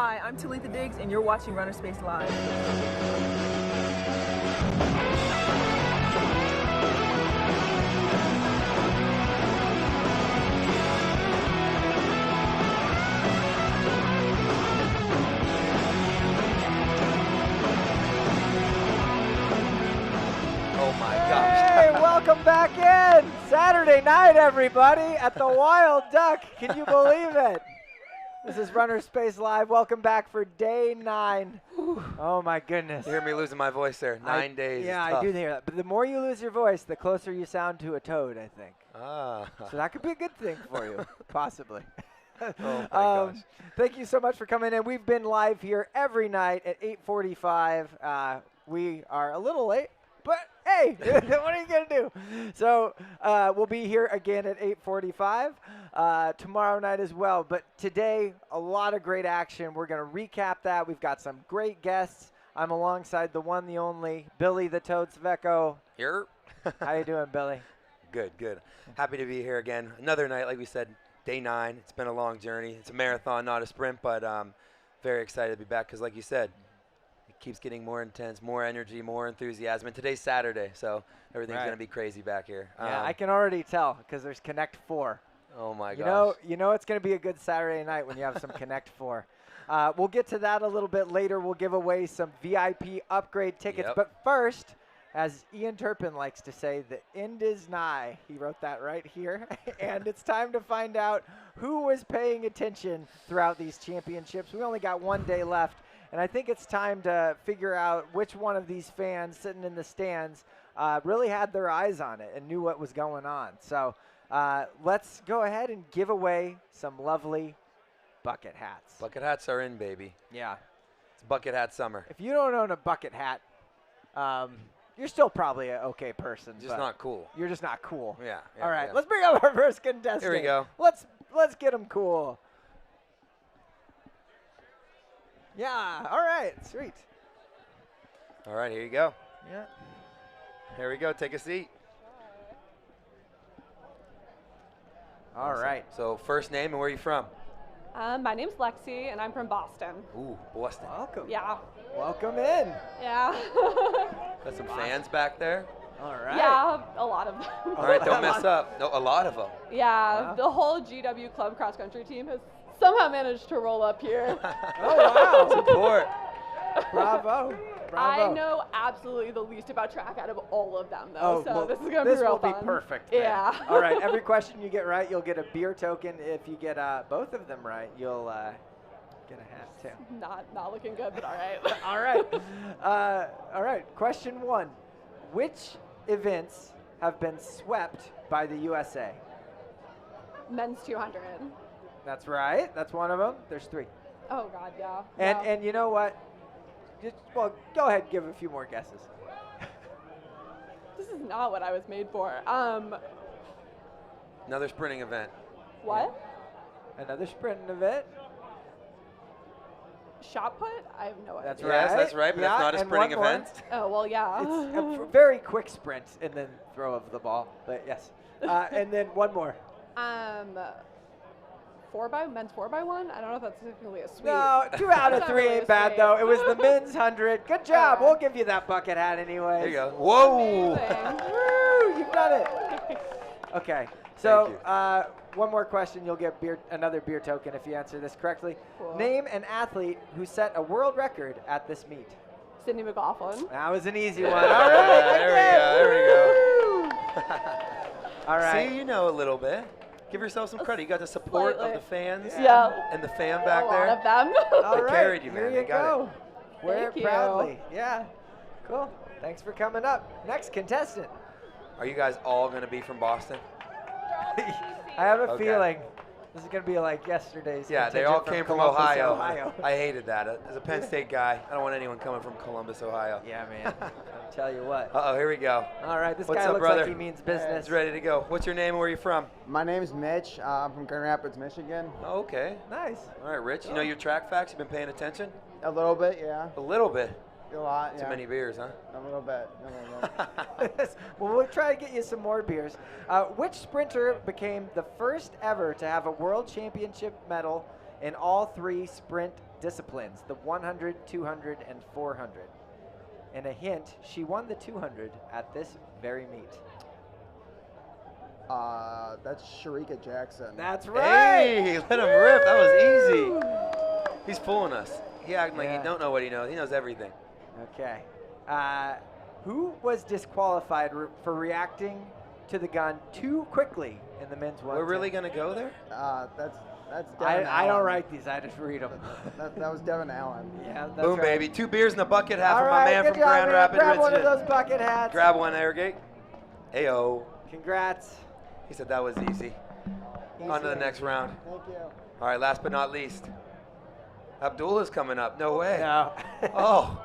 Hi, I'm Talitha Diggs, and you're watching RunnerSpace Live. Oh my gosh. Hey, welcome back in. Saturday night, everybody, at the Wild Duck. Can you believe it? This is RunnerSpace Live. Welcome back for day 9. Oh, my goodness. You hear me losing my voice there. 9 days. Yeah, is tough. I do hear that. But the more you lose your voice, the closer you sound to a toad, I think. Ah. So that could be a good thing for you, possibly. Oh my gosh. Thank you so much for coming in. We've been live here every night at 8:45. We are a little late, but hey, what are you going to do? So we'll be here again at 8:45 tomorrow night as well. But today, a lot of great action. We're going to recap that. We've got some great guests. I'm alongside the one, the only, Billy the Toad Svecko. Here. How you doing, Billy? Good, good. Happy to be here again. Another night, like we said, day 9. It's been a long journey. It's a marathon, not a sprint, but very excited to be back because, like you said, it keeps getting more intense, more energy, more enthusiasm. And today's Saturday, so everything's going to be crazy back here. Yeah, I can already tell because there's Connect 4. Oh, my gosh. You know it's going to be a good Saturday night when you have some Connect 4. We'll get to that a little bit later. We'll give away some VIP upgrade tickets. Yep. But first, as Ian Terpin likes to say, the end is nigh. He wrote that right here. And it's time to find out who was paying attention throughout these championships. We only got 1 day left. And I think it's time to figure out which one of these fans sitting in the stands really had their eyes on it and knew what was going on. So let's go ahead and give away some lovely bucket hats. Bucket hats are in, baby. Yeah. It's bucket hat summer. If you don't own a bucket hat, you're still probably an okay person. Just not cool. You're just not cool. Yeah. All right, let's bring up our first contestant. Here we go. Let's get him cool. Yeah. All right. Sweet. All right, here you go. Yeah. Here we go. Take a seat. All right. So first name and where are you from? My name's Lexi, and I'm from Boston. Ooh, Boston. Welcome. Yeah. Welcome in. Yeah. Got some fans back there. All right. Yeah, a lot of them. All right, don't mess up. No, a lot of them. Yeah, Wow. the whole GW Club cross country team has somehow managed to roll up here. Oh, wow. Support. Bravo. I Bravo. know absolutely the least about track out of all of them, Oh, though, so well, this is going to be real fun. This will be perfect. Then. Yeah. All right. Every question you get right, you'll get a beer token. If you get both of them right, you'll get a hat too. Not looking good, but all right. All right. All right. Question 1: which events have been swept by the USA? Men's 200. That's right. That's one of them. There's 3. Oh, God, yeah. And you know what? Well, go ahead and give a few more guesses. This is not what I was made for. Another sprinting event. What? Another sprinting event. Shot put? I have no idea. That's Yes, right. that's right, but Yeah, that's not a and sprinting one more. event. Oh, well, yeah. It's a very quick sprint and then throw of the ball. But yes. And then one more. Men's 4x1? I don't know if that's technically a sweep. No, 2 out of It's not 3 really ain't a bad sweep. though. It was the men's 100. Good job. Okay. We'll give you that bucket hat anyway. There you go. Whoa. Amazing. Woo, you've done it. Okay. So Thank one more question. You'll get another beer token if you answer this correctly. Cool. Name an athlete who set a world record at this meet. Sydney McLaughlin. That was an easy one. All right. There we go. All right. See, you know a little bit. Give yourself some credit. You got the support Slightly. of the fans Yeah. and the fan back a lot there. of them. All They right. carried you, Here man. you They got go. Wear Thank it you. proudly. Yeah. Cool. Thanks for coming up. Next contestant. Are you guys all going to be from Boston? I have a Okay. feeling this is going to be like yesterday's. Yeah, they contingent all came from Columbus, Ohio. I hated that. As a Penn State guy, I don't want anyone coming from Columbus, Ohio. Yeah, man. I'll tell you what. Uh-oh, here we go. All right, this What's guy up, looks brother? like he means business. It's ready to go. What's your name and where are you from? My name's Mitch. I'm from Grand Rapids, Michigan. Oh, okay. Nice. All right, Rich. You know your track facts? You've been paying attention? A little bit, yeah. A little bit. A lot, Too yeah. many beers, huh? A little bit. A little bit. Well, we'll try to get you some more beers. Which sprinter became the first ever to have a world championship medal in all 3 sprint disciplines, the 100, 200, and 400. And a hint, she won the 200 at this very meet. That's Sharika Jackson. That's right. Hey, let him rip. That was easy. He's fooling us. He acting like he don't know what he knows. He knows everything. Okay. Who was disqualified for reacting to the gun too quickly in the men's one? We're really going to go there? That's Devin I don't Allen. write these. I just read them. That was Devin Allen. Yeah, that's Boom, right. baby. 2 beers and a bucket hat All for right, my man good from job, Grand man. Rapids, Grab one of Michigan. those bucket hats. Grab one, Airgate. Ayo. Congrats. He said that was easy. On to the next round. Thank you. All right, last but not least. Abdullah's coming up. No way. No. Oh,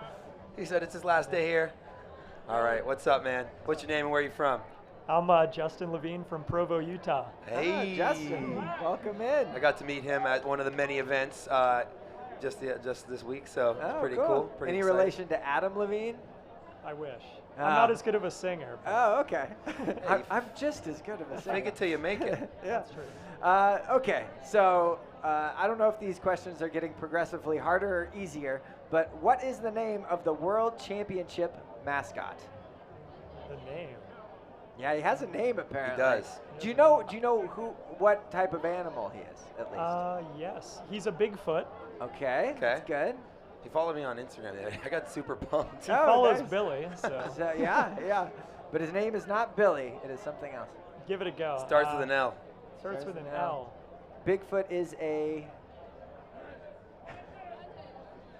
he said it's his last day here. All right, what's up, man? What's your name and where you from? I'm Justin Levine from Provo, Utah. Hey. Justin, welcome in. I got to meet him at one of the many events just this week, so it's Oh, pretty cool. Pretty Any exciting. relation to Adam Levine? I wish. Ah. I'm not as good of a singer. But Oh, okay. I'm just as good of a singer. Fake it till you make it. Yeah. That's true. Okay, so I don't know if these questions are getting progressively harder or easier, but what is the name of the World Championship mascot? The name. Yeah, he has a name apparently. does. Do you know what type of animal he is at least? Yes. He's a Bigfoot. Okay, that's good. He followed me on Instagram the other day. I got super pumped. He Oh, follows nice. Billy, so So, yeah. But his name is not Billy. It is something else. give it a go. Starts with an L. Starts with an an L. Bigfoot is a.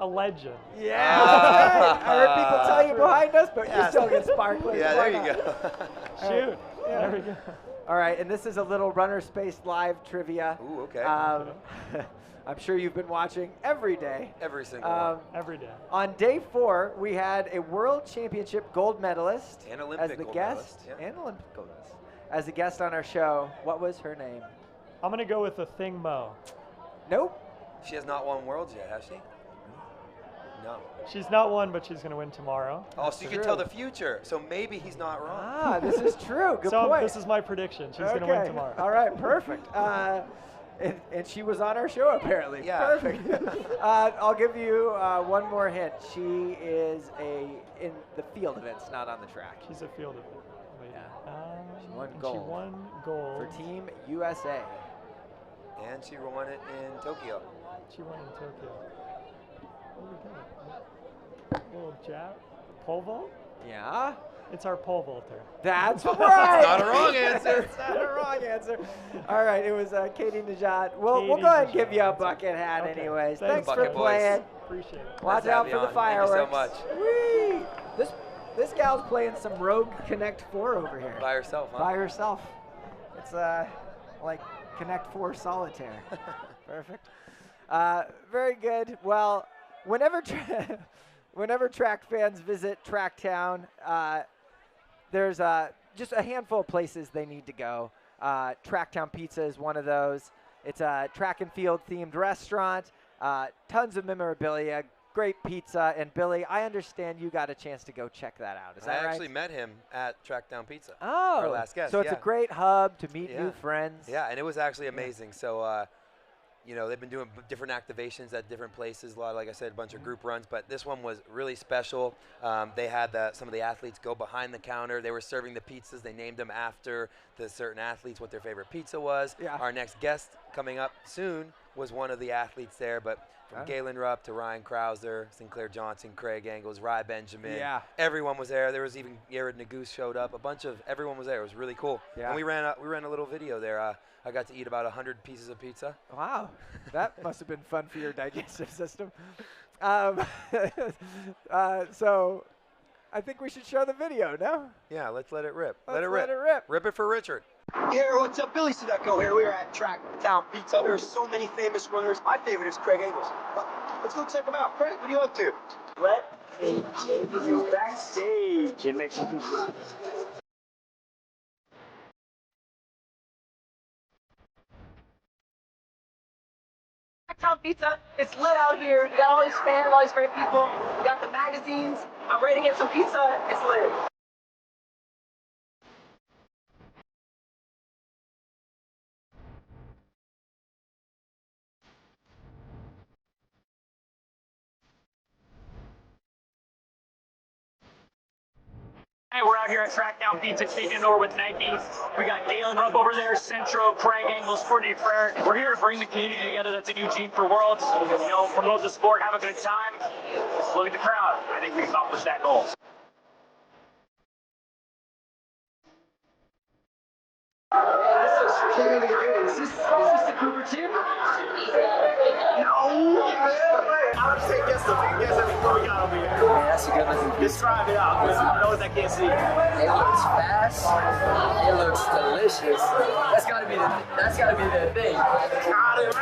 A legend. Yeah, that's right. I heard people tell you behind us, but Yeah. you still get sparklers. Yeah, Why there you not? go. Shoot. Yeah. There we go. All right, and this is a little RunnerSpace live trivia. Ooh, okay. I'm sure you've been watching every day. Every single one. Every day. On day 4, we had a World Championship gold medalist And Olympic as the gold guest, medalist, yeah. and Olympic gold medalist as a guest on our show. What was her name? I'm going to go with the Thing Mo. Nope. She has not won Worlds yet, has she? No. She's not one, but she's going to win tomorrow. Oh, so you can tell the future. So maybe he's not wrong. Ah, this is true. Good so point. this is my prediction. She's going to win tomorrow. All right, perfect. And she was on our show apparently. Yeah. Perfect. I'll give you one more hint. She is in the field events, not on the track. She's a field of lady. Yeah. She won and gold. She won gold. For Team USA. And she won it in Tokyo. She won in Tokyo. What do we got? Little jab. Pole vault? Yeah. It's our pole vaulter. That's right. Not a wrong answer. It's not a wrong answer. All right, it was Katie Najat. We'll go Katie ahead and give Najat, you a that's bucket hat Okay. anyways. Thanks, Thanks for Bucket boys. playing. Appreciate it. Watch Nice to out have for you the on. fireworks. Thank you so Whee! much. This gal's playing some Rogue Connect 4 over here. By herself, huh? By herself. It's like Connect 4 solitaire. Perfect. Very good. Well, whenever track fans visit Tracktown, there's just a handful of places they need to go. Tracktown Pizza is one of those. It's a track and field themed restaurant. Tons of memorabilia, great pizza. And Billy, I understand you got a chance to go check that out. Is I that right? actually met him at Trackdown Pizza. Oh, our last guest, so it's a yeah. great hub to meet Yeah. new friends. Yeah, and it was actually amazing. So, they've been doing different activations at different places. A lot, like I said, a bunch of group runs, but this one was really special. They had some of the athletes go behind the counter. They were serving the pizzas. They named them after the certain athletes, what their favorite pizza was. Yeah. Our next guest coming up soon was one of the athletes there, but from Galen Rupp to Ryan Krauser, Sinclair Johnson, Craig Angles, Rye Benjamin. Yeah. Everyone was there. There was even Jared Nagoose showed up. Everyone was there. It was really cool. Yeah. And we ran a little video there. I got to eat about 100 pieces of pizza. Wow, that must have been fun for your digestive system. So I think we should show the video, no? Yeah, let's let it rip. Let's let it rip. Rip it for Richard. Here, what's up? Billy Sedecco here. We're at Tracktown Pizza. There are so many famous runners. My favorite is Craig Angles. Let's go check him out. Craig, what are you up to? Let me take you backstage and make some Tracktown Pizza. It's lit out here. We got all these fans, all these great people. We got the magazines. I'm ready to get some pizza. It's lit. Hey, we're out here at Track Down Pizza, taking over with Nike. We got Galen Rupp over there, Centro, Craig Engels, Courtney Frere. We're here to bring the community together that's in Eugene for Worlds. You know, promote the sport, have a good time. Look at the crowd. I think we accomplished that goal. Is this the Cooper team? No! I'll just take guess before we got over here. Man, that's a good looking pizza. Describe it out, for those that can't see. It looks fast. It looks delicious. That's gotta be the thing. Got it.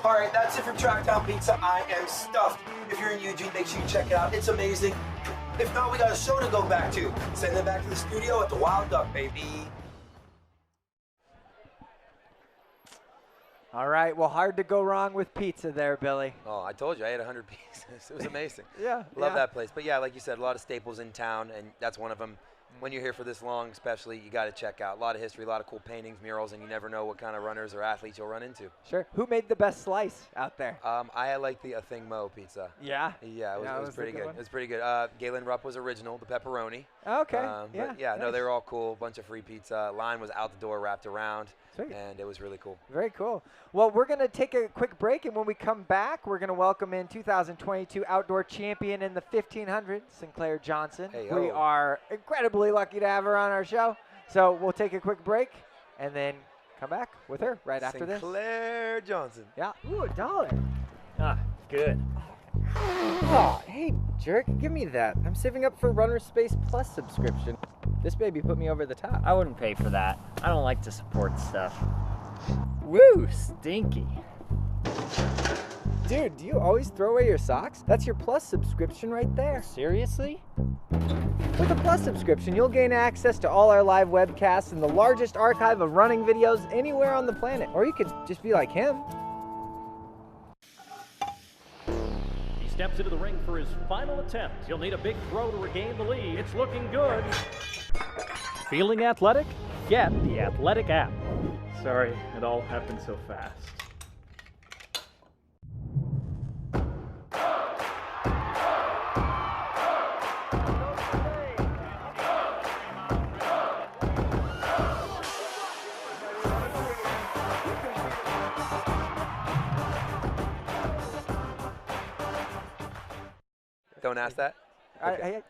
All right, that's it for Trackdown Pizza. I am stuffed. If you're in Eugene, make sure you check it out. It's amazing. If not, we got a show to go back to. Send them back to the studio at the Wild Duck, baby. All right, well, hard to go wrong with pizza there, Billy. Oh, I told you, I ate 100 pieces. It was amazing. Yeah. Love that place. But yeah, like you said, a lot of staples in town, and that's one of them. When you're here for this long, especially, you got to check out. A lot of history, a lot of cool paintings, murals, and you never know what kind of runners or athletes you'll run into. Sure. Who made the best slice out there? I like the A Thing Mo pizza. Yeah? Yeah, it was pretty good. One. It was pretty good. Galen Rupp was original, the pepperoni. Okay. But yeah, no, nice. they were all cool. Bunch of free pizza. Line was out the door, wrapped around. Sweet. And it was really cool. Very cool. Well, we're going to take a quick break, and when we come back, we're going to welcome in 2022 outdoor champion in the 1500, Sinclair Johnson. Hey-o. We are incredibly lucky to have her on our show. So we'll take a quick break and then come back with her right after this. Sinclair Johnson. Yeah. Ooh, $1. Ah, good. Oh, hey, jerk, give me that. I'm saving up for RunnerSpace Plus subscription. This baby put me over the top. I wouldn't pay for that. I don't like to support stuff. Woo, stinky. Dude, do you always throw away your socks? That's your Plus subscription right there. Seriously? With a Plus subscription, you'll gain access to all our live webcasts and the largest archive of running videos anywhere on the planet. Or you could just be like him. He steps into the ring for his final attempt. He'll need a big throw to regain the lead. It's looking good. Feeling athletic? Get the Athletic app. Sorry, it all happened so fast. Don't ask that. Okay.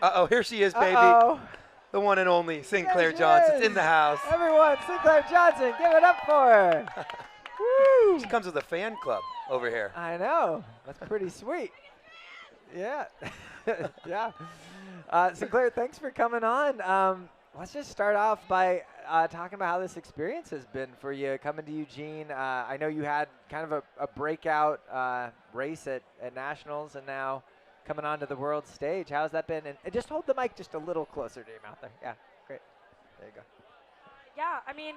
Uh-oh, here she is, baby. Uh-oh. The one and only Sinclair There she Johnson's is. in the house. Everyone, Sinclair Johnson, give it up for her. Woo! She comes with a fan club over here. I know. That's pretty sweet. Yeah. Yeah. Sinclair, thanks for coming on. Let's just start off by talking about how this experience has been for you coming to Eugene. I know you had kind of a breakout race at Nationals and now coming onto the world stage. How's that been? And just hold the mic just a little closer to your mouth there. Yeah, great. There you go. Yeah, I mean,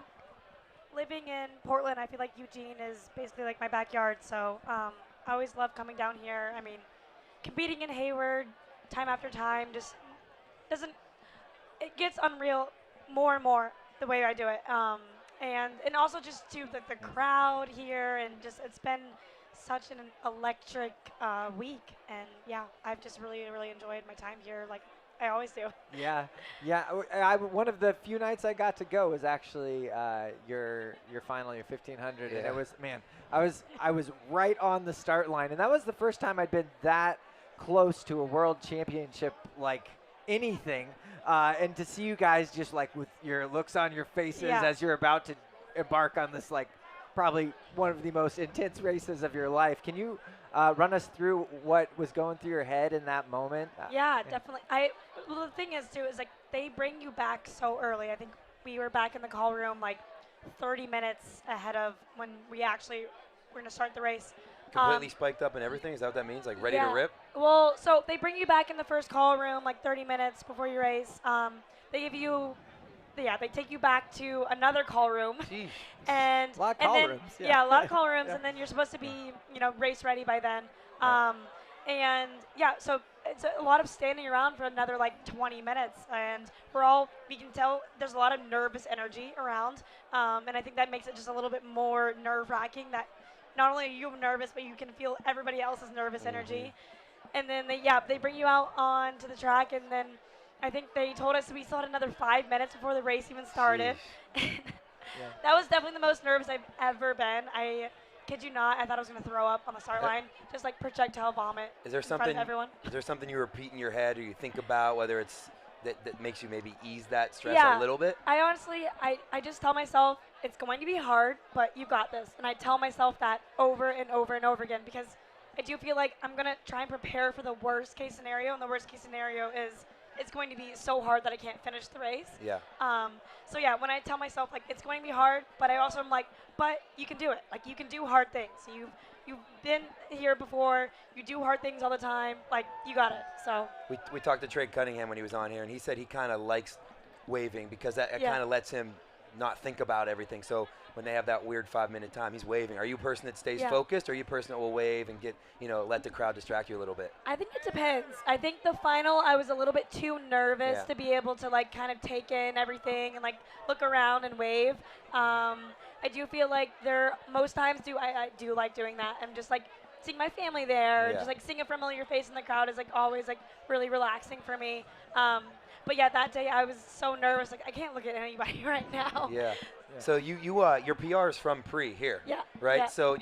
living in Portland, I feel like Eugene is basically like my backyard. So I always love coming down here. I mean, competing in Hayward time after time just doesn't, it gets unreal more and more the way I do it. And also just to the crowd here and just it's been such an electric week. And yeah, I've just really, really enjoyed my time here like I always do. Yeah, yeah. One of the few nights I got to go was actually your final, your 1500, and it was, man, I was right on the start line, and that was the first time I'd been that close to a world championship, like anything, and to see you guys just like with your looks on your faces as you're about to embark on this like probably one of the most intense races of your life. Can you run us through what was going through your head in that moment? Yeah, definitely. Well, the thing is, too, is like they bring you back so early. I think we were back in the call room like 30 minutes ahead of when we actually were going to start the race. Completely spiked up and everything? Is that what that means? Like ready to rip? Well, so they bring you back in the first call room like 30 minutes before your race. They give you, they take you back to another call room. And a lot of call rooms. Yeah, a lot of call rooms, and then you're supposed to be, race ready by then. And yeah, so it's a lot of standing around for another like 20 minutes, and we can tell there's a lot of nervous energy around, and I think that makes it just a little bit more nerve-wracking that not only are you nervous, but you can feel everybody else's nervous energy. And then they bring you out onto the track, and then I think they told us we still had another 5 minutes before the race even started. That was definitely the most nervous I've ever been. I kid you not, I thought I was going to throw up on the start line, just like projectile vomit Is there in front something? of everyone. Is there something you repeat in your head or you think about, whether it's that makes you maybe ease that stress Yeah. a little bit? I honestly, I just tell myself it's going to be hard, but you got this. And I tell myself that over and over and over again because I do feel like I'm going to try and prepare for the worst case scenario, and the worst case scenario is it's going to be so hard that I can't finish the race. Yeah. So yeah, when I tell myself like it's going to be hard, but I also am like, but you can do it. Like you can do hard things. You've been here before. You do hard things all the time. Like you got it. So We talked to Trey Cunningham when he was on here, and he said he kind of likes waving because that kind of lets him not think about everything. So when they have that weird 5-minute time, he's waving. Are you a person that stays focused, or are you a person that will wave and get, let the crowd distract you a little bit? I think it depends. I think the final, I was a little bit too nervous to be able to like kind of take in everything and like look around and wave. I do feel like most times I do like doing that. I'm just like seeing my family there, just like seeing a familiar face in the crowd is like always like really relaxing for me. But yeah, that day I was so nervous, like I can't look at anybody right now. Yeah. So your PR is from Pre here. Yeah. Right. Yeah. So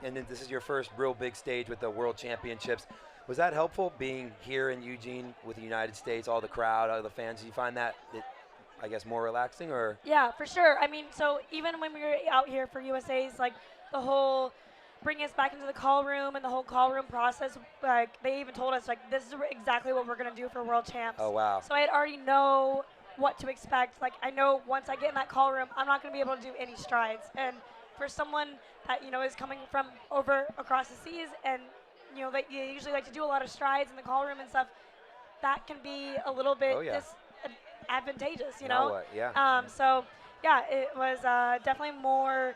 and then this is your first real big stage with the World Championships. Was that helpful being here in Eugene with the United States, all the crowd, all the fans? Do you find that I guess more relaxing or? Yeah, for sure. I mean, so even when we were out here for USA's, like the whole bringing us back into the call room and the whole call room process, like they even told us like this is exactly what we're gonna do for World Champs. Oh wow. So I already know what to expect. Like I know once I get in that call room, I'm not gonna be able to do any strides. And for someone that is coming from across the seas, and that you usually like to do a lot of strides in the call room and stuff, that can be a little bit disadvantageous, Now what? Yeah. So yeah, it was definitely more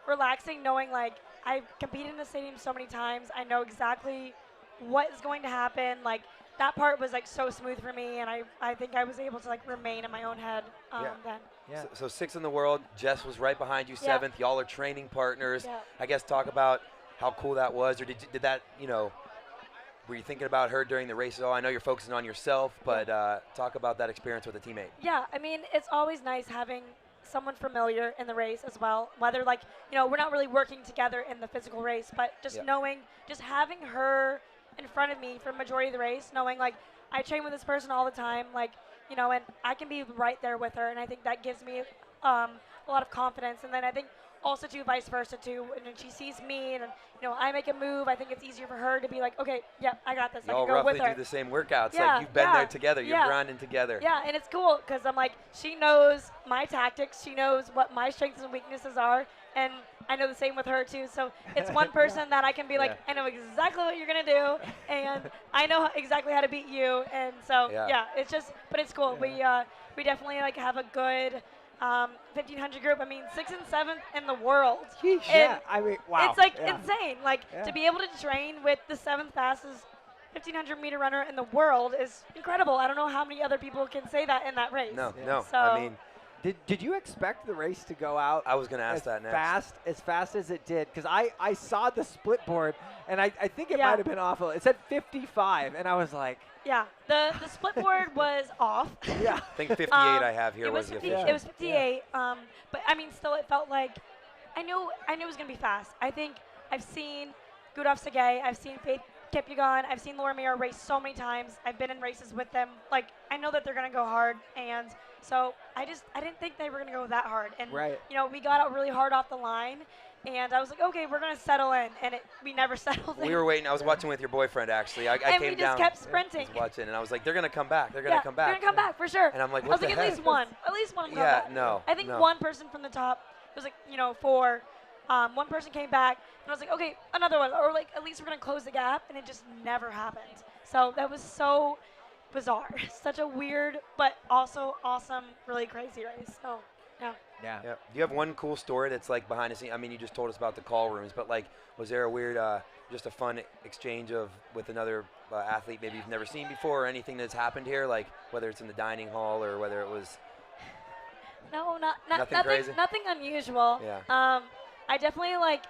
relaxing knowing like I've competed in the stadium so many times. I know exactly what is going to happen. Like that part was like so smooth for me, and I think I was able to like remain in my own head then. Yeah. So 6th in the world. Jess was right behind you, 7th. Y'all are training partners. Yeah. I guess talk about how cool that was, or did that were you thinking about her during the race at all? I know you're focusing on yourself, but talk about that experience with a teammate. Yeah, I mean, it's always nice having someone familiar in the race as well. Whether like, we're not really working together in the physical race, but just just having her in front of me for the majority of the race, knowing like I train with this person all the time, like, and I can be right there with her. And I think that gives me a lot of confidence. And then I think also too vice versa too. And when she sees me and I make a move, I think it's easier for her to be like, okay, yeah, I got this. Y'all I can go with roughly her. do the same workouts. Yeah, like you've been there together. You're grinding together. Yeah, and it's cool because I'm like, she knows my tactics. She knows what my strengths and weaknesses are. And I know the same with her too. So it's one person that I can be like, I know exactly what you're going to do. And I know exactly how to beat you. And so, it's just, but it's cool. We definitely like have a good 1,500 group. I mean, 6th and 7th in the world. Yeah, I mean, wow. It's like insane. Like to be able to train with the 7th fastest 1,500 meter runner in the world is incredible. I don't know how many other people can say that in that race. No. So I mean, did you expect the race to go out? I was going to ask that next. As fast as it did, because I saw the split board, and I think it might have been awful. It said 55, and I was like, yeah, the split board was off. Yeah, I think 58 I have here was the 50, official. It was 58, but I mean, still, it felt like I knew it was going to be fast. I think I've seen Gudov Sagay, I've seen Faith Kipyegon, I've seen Laura Mayer race so many times. I've been in races with them. Like, I know that they're going to go hard, and so I didn't think they were going to go that hard. And, we got out really hard off the line, and I was like, okay, we're going to settle in, and we never settled in. We were waiting. I was watching with your boyfriend, actually. I came down. And we just kept sprinting. I was watching, and I was like, they're going to come back. They're going to come back. They're going to come back, for sure. And I'm like, I what was like, the heck? at least one come back. No. I think one person from the top, it was like, 4. One person came back, and I was like, okay, another one. Or, like, at least we're going to close the gap, and it just never happened. So that was so bizarre. Such a weird, but also awesome, really crazy race. So, yeah. Do you have one cool story that's, like, behind the scenes? I mean, you just told us about the call rooms, but, like, was there a weird, just a fun exchange with another athlete maybe you've never seen before, or anything that's happened here, like whether it's in the dining hall or whether it was No, nothing crazy? Nothing unusual. Yeah. I definitely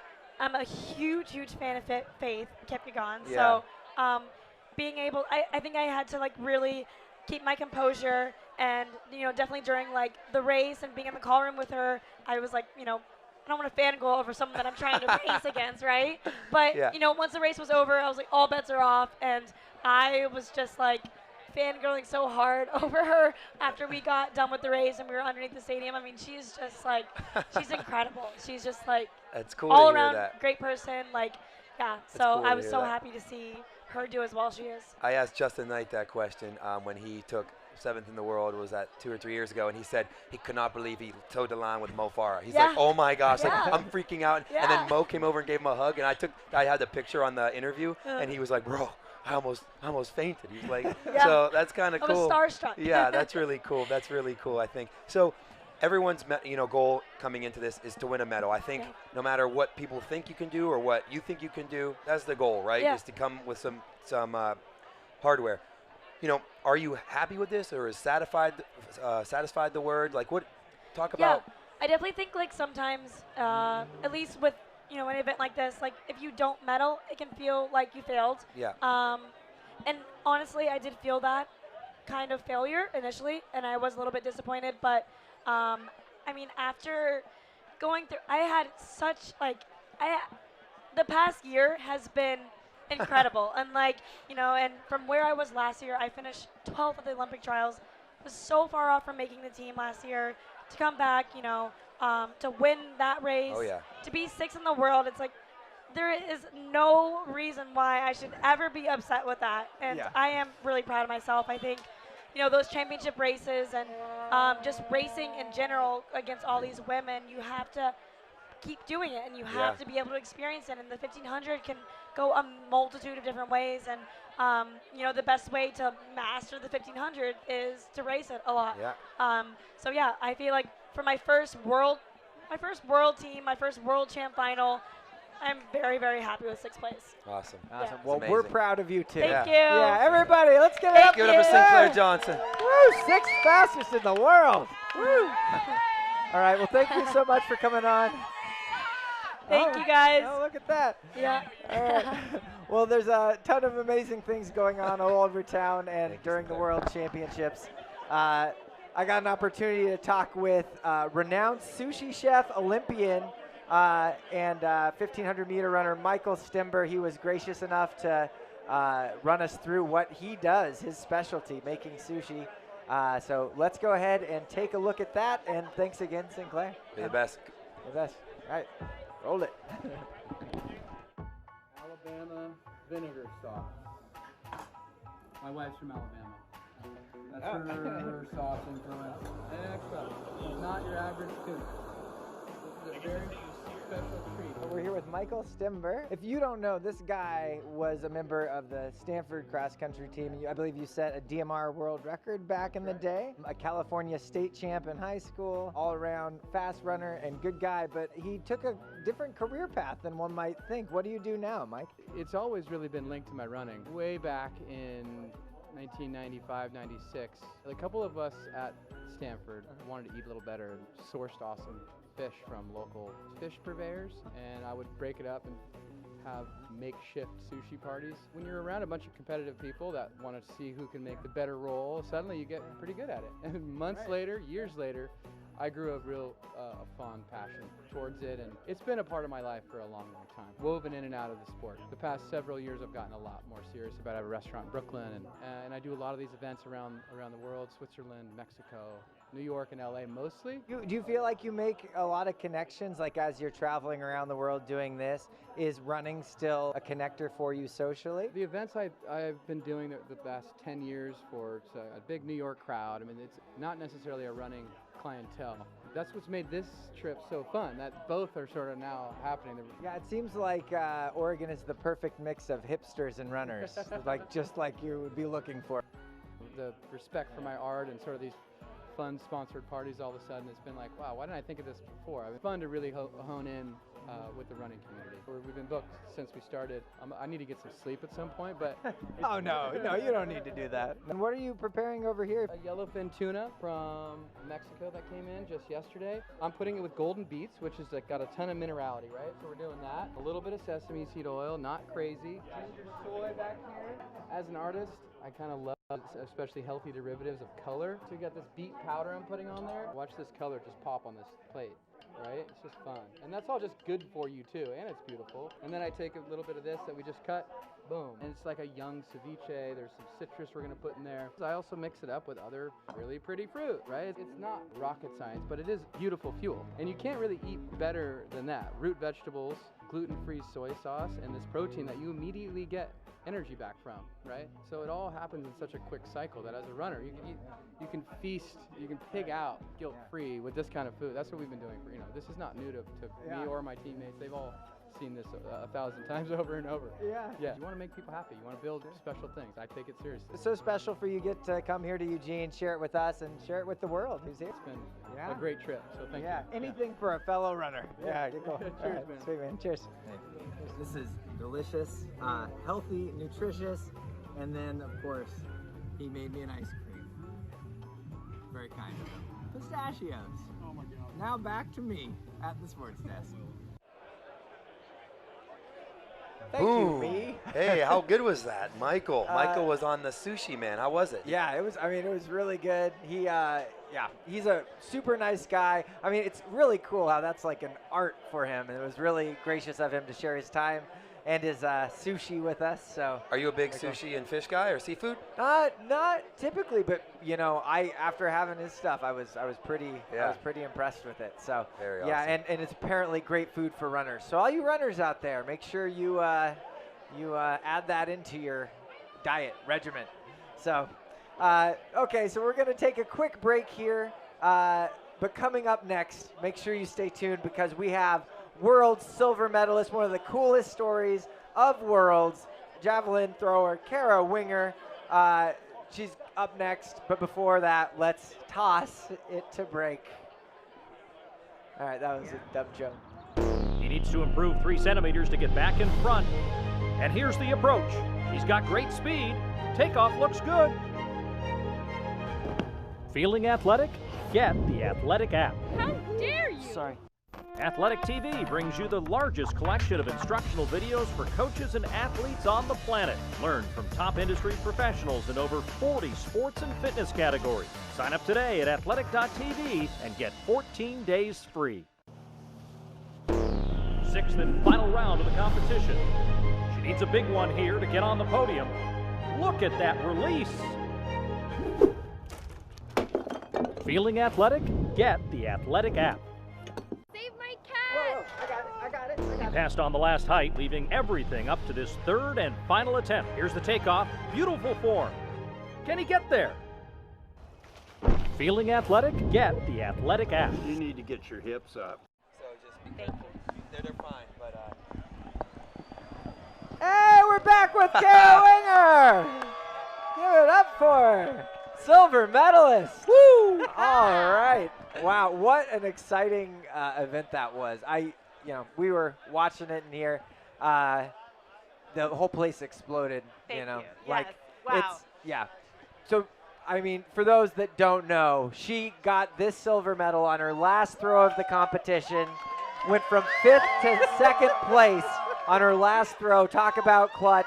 I'm a huge fan of Faith Kipyegon. Yeah. So being able, I think I had to like really keep my composure, and definitely during like the race and being in the call room with her, I was like, I don't want to fangirl over someone that I'm trying to race against, right? But once the race was over, I was like, all bets are off, and I was just like fangirling so hard over her after we got done with the race and we were underneath the stadium. I mean, she's just like, she's incredible. She's just like, that's cool all to hear around that. great person. Like, yeah. That's So cool I to was hear so that. happy to see her do as well as she is. I asked Justin Knight that question when he took 7th in the world. Was that 2 or 3 years ago? And he said he could not believe he towed the line with Mo Farah. He's like, oh my gosh, like I'm freaking out. And then Mo came over and gave him a hug, and I had the picture on the interview, and he was like, bro, I almost fainted. He's like, so that's kind of cool. I was starstruck. Yeah, that's really cool. That's really cool, I think. So everyone's goal coming into this is to win a medal. I think no matter what people think you can do or what you think you can do, that's the goal, right? Yeah. Is to come with some hardware. Are you happy with this, or is satisfied the word? Like, what? Talk about. Yeah, I definitely think like sometimes, at least with an event like this, like if you don't medal, it can feel like you failed. Yeah. And honestly, I did feel that kind of failure initially, and I was a little bit disappointed. But I mean, after going through, I had such the past year has been incredible. And and from where I was last year, I finished 12th at the Olympic trials. Was so far off from making the team last year. To come back, to win that race, to be 6th in the world, it's like there is no reason why I should ever be upset with that. And I am really proud of myself. I think, those championship races and just racing in general against all these women, you have to keep doing it, and you have to be able to experience it. And the 1500 can go a multitude of different ways, and the best way to master the 1500 is to race it a lot. So yeah, I feel like for my first world team, my first world champ final, I'm very, very happy with 6th place. Awesome. Awesome. Well, we're proud of you too. Thank you. Yeah, everybody, let's give it up. Give it up for Sinclair Johnson. Woo, 6th fastest in the world. Woo. All right. Well, thank you so much for coming on. Thank you, guys. Oh, look at that. Yeah. All right. Well, there's a ton of amazing things going on all over town and during the World Championships. I got an opportunity to talk with renowned sushi chef, Olympian, and 1,500-meter runner Michael Stimber. He was gracious enough to run us through what he does, his specialty, making sushi. So let's go ahead and take a look at that. And thanks again, Sinclair. Be the best. The best. All right. Roll it. Alabama vinegar sauce. My wife's from Alabama. That's her sauce influence. Excellent. Not your average tuna. This is a very special treat. We're here with Michael Stimber. If you don't know, this guy was a member of the Stanford cross country team. I believe you set a DMR world record back in the day. A California state champ in high school, all around fast runner and good guy, but he took a different career path than one might think. What do you do now, Mike? It's always really been linked to my running. Way back in 1995, 96, a couple of us at Stanford wanted to eat a little better and sourced awesome fish from local fish purveyors, and I would break it up and have makeshift sushi parties. When you're around a bunch of competitive people that want to see who can make the better roll, suddenly you get pretty good at it. And months later, years later, I grew a real fond passion towards it, and it's been a part of my life for a long, long time. Woven in and out of the sport. The past several years, I've gotten a lot more serious about it. I have a restaurant in Brooklyn, and I do a lot of these events around the world: Switzerland, Mexico, New York, and LA mostly. Do you feel like you make a lot of connections, like as you're traveling around the world doing this? Is running still a connector for you socially? The events I've been doing the past 10 years for a big New York crowd. I mean, it's not necessarily a running clientele. That's what's made this trip so fun, that both are sort of now happening. Yeah, it seems like Oregon is the perfect mix of hipsters and runners, just like you would be looking for. The respect for my art and sort of these fun sponsored parties, all of a sudden it's been like, wow, why didn't I think of this before? It's fun to really hone in with the running community. We've been booked since we started. I need to get some sleep at some point, but Oh, no, you don't need to do that. And what are you preparing over here? a yellowfin tuna from Mexico that came in just yesterday. I'm putting it with golden beets, which is got a ton of minerality, right? So we're doing that. A little bit of sesame seed oil, not crazy. Ginger soy back here. As an artist, I kind of love especially healthy derivatives of color. So we got this beet powder I'm putting on there. Watch this color just pop on this plate, right? It's just fun. And that's all just good for you too, and it's beautiful. And then I take a little bit of this that we just cut, boom. And it's like a young ceviche. There's some citrus we're gonna put in there. I also mix it up with other really pretty fruit, right? It's not rocket science, but it is beautiful fuel. And you can't really eat better than that. Root vegetables, gluten-free soy sauce, and this protein that you immediately get energy back from, right? So it all happens in such a quick cycle that as a runner, you can feast, you can pig out guilt-free with this kind of food. That's what we've been doing. This is not new to me or my teammates. They've all seen this 1,000 times over and over. Yeah. You want to make people happy. You want to build special things. I take it seriously. It's so special for you get to come here to Eugene, share it with us, and share it with the world who's here. It's been a great trip, so thank you. Anything for a fellow runner. Yeah, good call. Cheers, All right, man. Sweet, man. Cheers. This is delicious, healthy, nutritious, and then, of course, he made me an ice cream. Very kind of him. Pistachios. Oh my God. Now back to me at the sports desk. Thank Boom. you, me. Hey, how good was that? Michael was on the sushi, man. How was it? Yeah, it was. I mean, it was really good. He's a super nice guy. I mean, it's really cool how that's like an art for him, and it was really gracious of him to share his time and his sushi with us. So. Are you a big sushi and fish guy or seafood? Not typically, but after having his stuff, I was pretty impressed with it. So Very yeah, awesome. and it's apparently great food for runners. So all you runners out there, make sure you add that into your diet regimen. So okay, so we're gonna take a quick break here, but coming up next, make sure you stay tuned because we have world silver medalist, one of the coolest stories of Worlds, javelin thrower Kara Winger. She's up next, but before that, let's toss it to break. All right, that was a dumb joke. He needs to improve 3 centimeters to get back in front. And here's the approach. He's got great speed. Takeoff looks good. Feeling athletic? Get the Athletic app. How dare you? Sorry. Athletic TV brings you the largest collection of instructional videos for coaches and athletes on the planet. Learn from top industry professionals in over 40 sports and fitness categories. Sign up today at athletic.tv and get 14 days free. 6th and final round of the competition. She needs a big one here to get on the podium. Look at that release. Feeling athletic? Get the Athletic app. Save my cat! Whoa, I got it. He passed on the last height, leaving everything up to this 3rd and final attempt. Here's the takeoff. Beautiful form. Can he get there? Feeling athletic? Get the Athletic app. You need to get your hips up. So just be careful. They're fine, but Hey, we're back with Kara Winger. Give it up for her. Silver medalist. Woo! All right. Wow, what an exciting event that was. We were watching it in here. The whole place exploded. Thank you. Like Yes. Wow. So, I mean, for those that don't know, she got this silver medal on her last throw of the competition. Went from 5th to 2nd place on her last throw. Talk about clutch.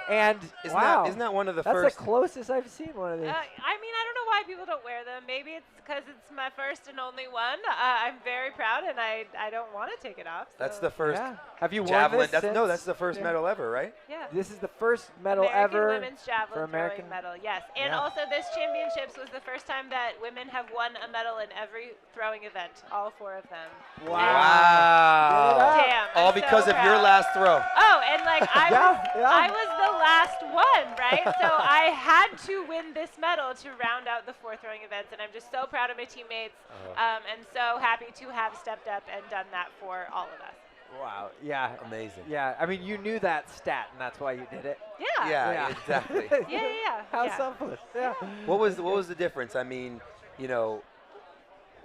And isn't that one of the that's first? the closest I've seen one of these. I mean, I don't know why people don't wear them. Maybe it's because it's my first and only one. I'm very proud, and I don't want to take it off. So. That's the first. Yeah. Have you javelin? won this since? No, that's the first medal ever, right? Yeah. This is the first medal American ever women's javelin for American throwing medal. Yes, and Yeah. also this championships was the first time that women have won a medal in every throwing event. All 4 of them. Wow. Damn. All I'm because so of your proud. last throw. Oh, and like I Yeah. was the last one, right? So I had to win this medal to round out the 4 throwing events, and I'm just so proud of my teammates, and so happy to have stepped up and done that for all of us. Wow. Yeah. Amazing. Yeah. I mean, you knew that stat, and that's why you did it. Yeah. Yeah, exactly. Yeah. How yeah. selfless. Yeah. What was the difference? I mean,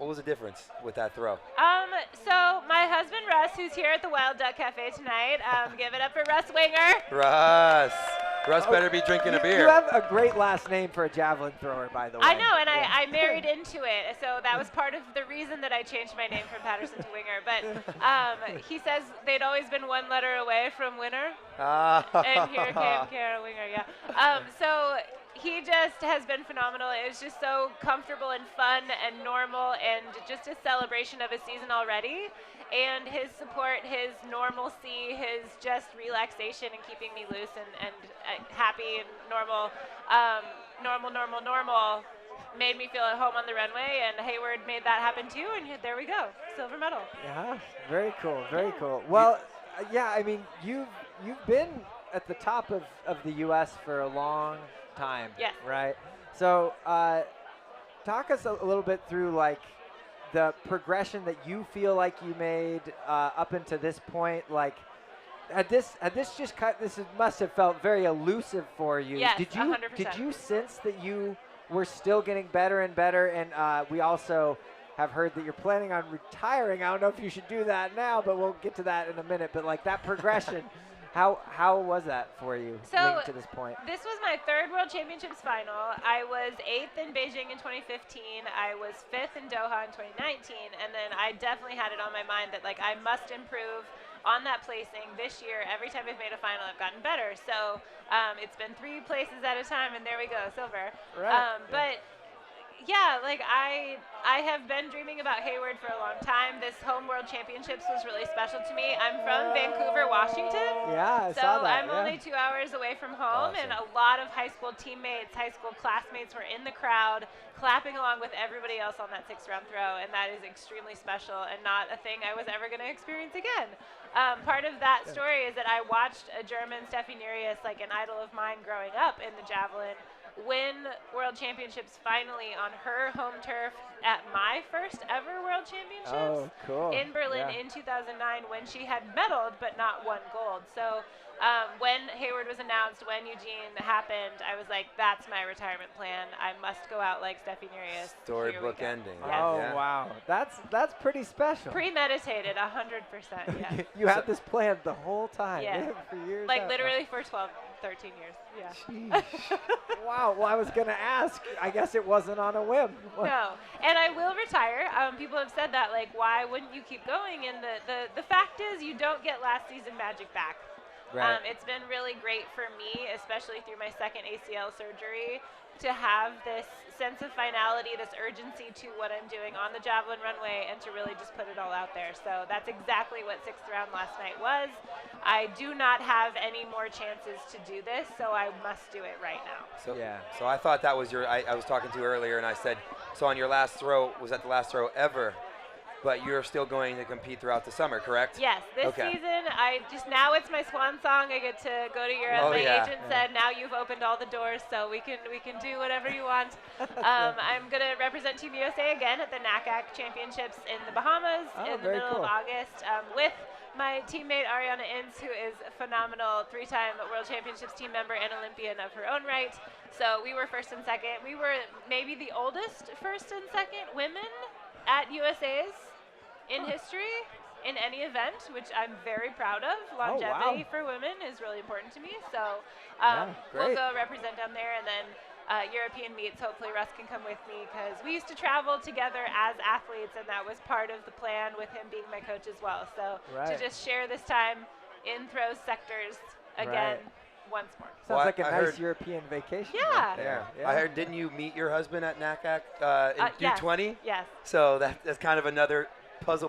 What was the difference with that throw? So my husband Russ, who's here at the Wild Duck Cafe tonight, give it up for Russ Winger. Russ better be drinking a beer. You have a great last name for a javelin thrower, by the way. I know, and I married into it, so that was part of the reason that I changed my name from Patterson to Winger. But he says they'd always been one letter away from winner, and here came Kara Winger. Yeah. So he just has been phenomenal. It was just so comfortable and fun and normal, and just a celebration of a season already. And his support, his normalcy, his just relaxation and keeping me loose and happy and normal, normal, made me feel at home on the runway. And Hayward made that happen too. And there we go, silver medal. Yeah, very cool, very cool. Well, yeah, I mean, you've been at the top of the U.S. for a long time, yes. Right? So talk us a little bit through, like, the progression that you feel like you made up until this point. Like, had this just this must have felt very elusive for you. Yes, did you 100%. Did you sense that you were still getting better and better? And we also have heard that you're planning on retiring. I don't know if you should do that now, but we'll get to that in a minute. But like that progression, how was that for you getting to this point? This was my third World Championships final. I was 8th in Beijing in 2015. I was 5th in Doha in 2019. And then I definitely had it on my mind that, like, I must improve on that placing this year. Every time I've made a final, I've gotten better. So it's been 3 places at a time, and there we go, silver. Right. But yeah, like I have been dreaming about Hayward for a long time. This home World Championships was really special to me. I'm from Vancouver, Washington. Yeah, I saw that. So I'm only 2 hours away from home, Awesome. and a lot of high school teammates, high school classmates were in the crowd clapping along with everybody else on that 6th-round throw, and that is extremely special and not a thing I was ever going to experience again. Part of that story is that I watched a German, Steffi Nereus, like an idol of mine growing up in the javelin, win World Championships finally on her home turf at my first ever World Championships in Berlin in 2009, when she had medaled but not won gold. So when Hayward was announced, when Eugene happened, I was like, that's my retirement plan. I must go out like Steffi Nereus. Storybook ending. Yes. Oh, wow. That's pretty special. Premeditated, 100%, yes. You had this planned the whole time. Yeah. For years. Like out. literally for 12, 13 years. Yeah. Jeez. Wow. Well, I was going to ask. I guess it wasn't on a whim. No. And I will retire. People have said that, like, why wouldn't you keep going? And the fact is, you don't get last season magic back. Right. It's been really great for me, especially through my second ACL surgery, to have this sense of finality, this urgency to what I'm doing on the javelin runway, and to really just put it all out there. So that's exactly what 6th round last night was. I do not have any more chances to do this, so I must do it right now. So I thought that was I was talking to you earlier, and I said, so on your last throw, was that the last throw ever? But you're still going to compete throughout the summer, correct? Yes, this season, now it's my swan song. I get to go to Europe. My agent said, now you've opened all the doors, so we can do whatever you want. I'm going to represent Team USA again at the NACAC Championships in the Bahamas in the middle of August with my teammate Ariana Ince, who is a phenomenal 3-time World Championships team member and Olympian of her own right. So we were 1st and 2nd. We were maybe the oldest 1st and 2nd women at USA's in history in any event, which I'm very proud of. Longevity for women is really important to me. So we'll go represent down there, and then European meets, hopefully Russ can come with me, because we used to travel together as athletes, and that was part of the plan with him being my coach as well. So to just share this time in throw sectors again once more. Sounds like a nice European vacation. Yeah. I heard, didn't you meet your husband at NACAC in U20? Yes. So that's kind of another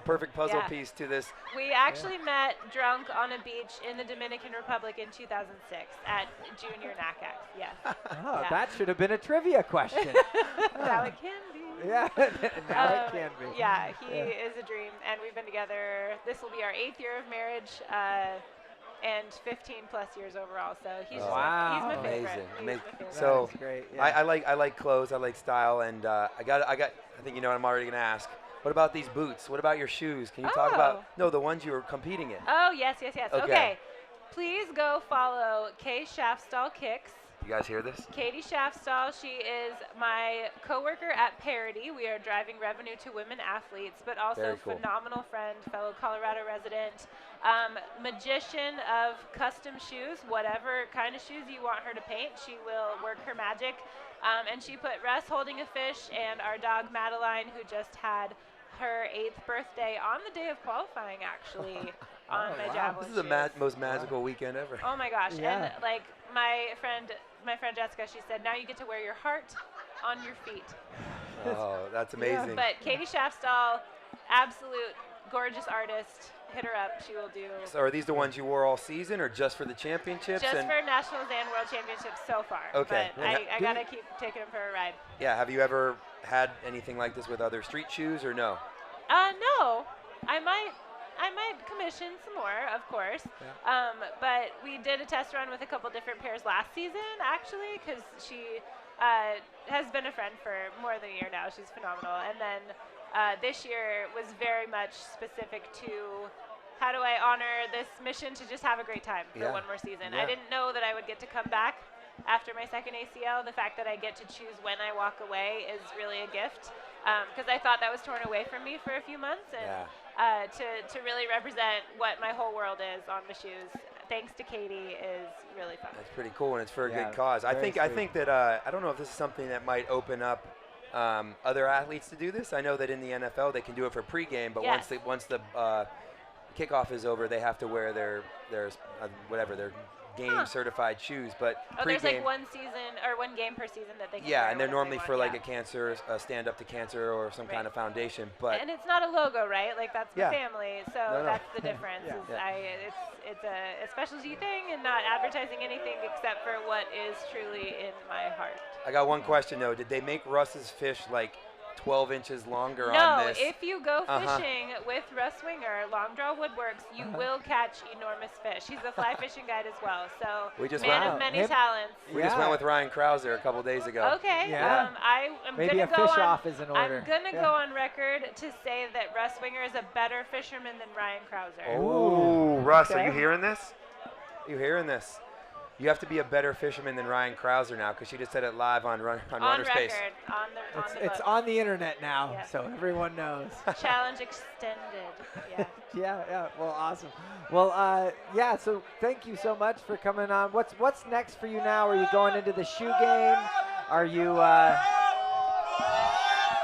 perfect puzzle piece to this. We actually met drunk on a beach in the Dominican Republic in 2006 at Junior NACAC. Yes. That should have been a trivia question. Now it can be. Yeah, now it can be. Yeah, he is a dream, and we've been together. This will be our 8th year of marriage, and 15 plus years overall. So he's just he's my favorite. Amazing. He's my favorite. So great. I like clothes. I like style, and I think you know what I'm already gonna ask. What about these boots? What about your shoes? Can you talk about the ones you were competing in? Oh yes. Okay. Please go follow Kay Shaftstall Kicks You guys hear this? Katie Schaffstall, she is my coworker at Parity. We are driving revenue to women athletes, but also Very cool. phenomenal friend, fellow Colorado resident, magician of custom shoes, whatever kind of shoes you want her to paint, she will work her magic. And she put Russ holding a fish and our dog Madeline, who just had her 8th birthday on the day of qualifying, actually, on my javelin This is the most magical weekend ever. Oh my gosh! Yeah. And like my friend Jessica, she said, now you get to wear your heart on your feet. Oh, that's amazing. But Katie Schaffstall, absolute gorgeous artist. Hit her up. She will do. So are these the ones you wore all season, or just for the championships? Just for nationals and world championships so far. Okay. But I gotta keep taking them for a ride. Yeah. Have you ever had anything like this with other street shoes, or no? No. I might commission some more, of course. Yeah. But we did a test run with a couple different pairs last season, actually, because she has been a friend for more than a year now. She's phenomenal. And then this year was very much specific to how do I honor this mission to just have a great time for one more season. I didn't know that I would get to come back after my second ACL. The fact that I get to choose when I walk away is really a gift, because I thought that was torn away from me for a few months. And to really represent what my whole world is on the shoes, thanks to Katie, is really fun. That's pretty cool, and it's for a good cause. I think that I don't know if this is something that might open up other athletes to do this. I know that in the NFL they can do it for pregame, but once the kickoff is over, they have to wear their game certified shoes. But there's like one game per season that they can yeah, wear and they're normally want, for like a cancer, stand up to cancer, or some kind of foundation. But and it's not a logo, right? Like that's the family, so that's the difference. It's a specialty thing and not advertising anything except for what is truly in my heart. I got one question though. Did they make Russ's fish like 12 inches longer no, on this? If you go fishing with Russ Winger, Long Draw Woodworks, you will catch enormous fish. He's a fly fishing guide as well, so man of many talents. We just went with Ryan Krauser a couple days ago. Okay, Yeah. I'm Maybe gonna a go fish on, off is in order. I'm gonna go on record to say that Russ Winger is a better fisherman than Ryan Krauser. Oh, Russ, are you hearing this? You hearing this? You have to be a better fisherman than Ryan Krauser now, because she just said it live on RunnerSpace. Record, it's on the internet now, so everyone knows. Challenge extended. Yeah. Yeah. Well, awesome. Well, so thank you so much for coming on. What's next for you now? Are you going into the shoe game? Are you?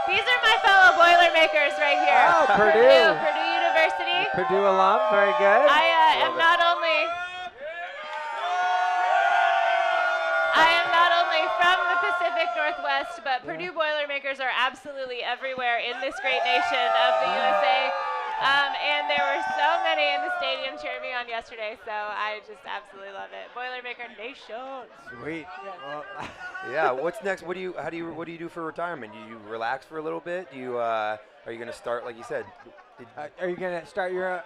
These are my fellow Boilermakers right here. Oh, Purdue University. Purdue alum. Very good. I am not only from the Pacific Northwest, but Purdue Boilermakers are absolutely everywhere in this great nation of the USA. And there were so many in the stadium cheering me on yesterday, so I just absolutely love it. Boilermaker Nation. Sweet. Yeah. What's next? What do you do for retirement? Do you relax for a little bit? Do you are you going to start, like you said? Are you going to start your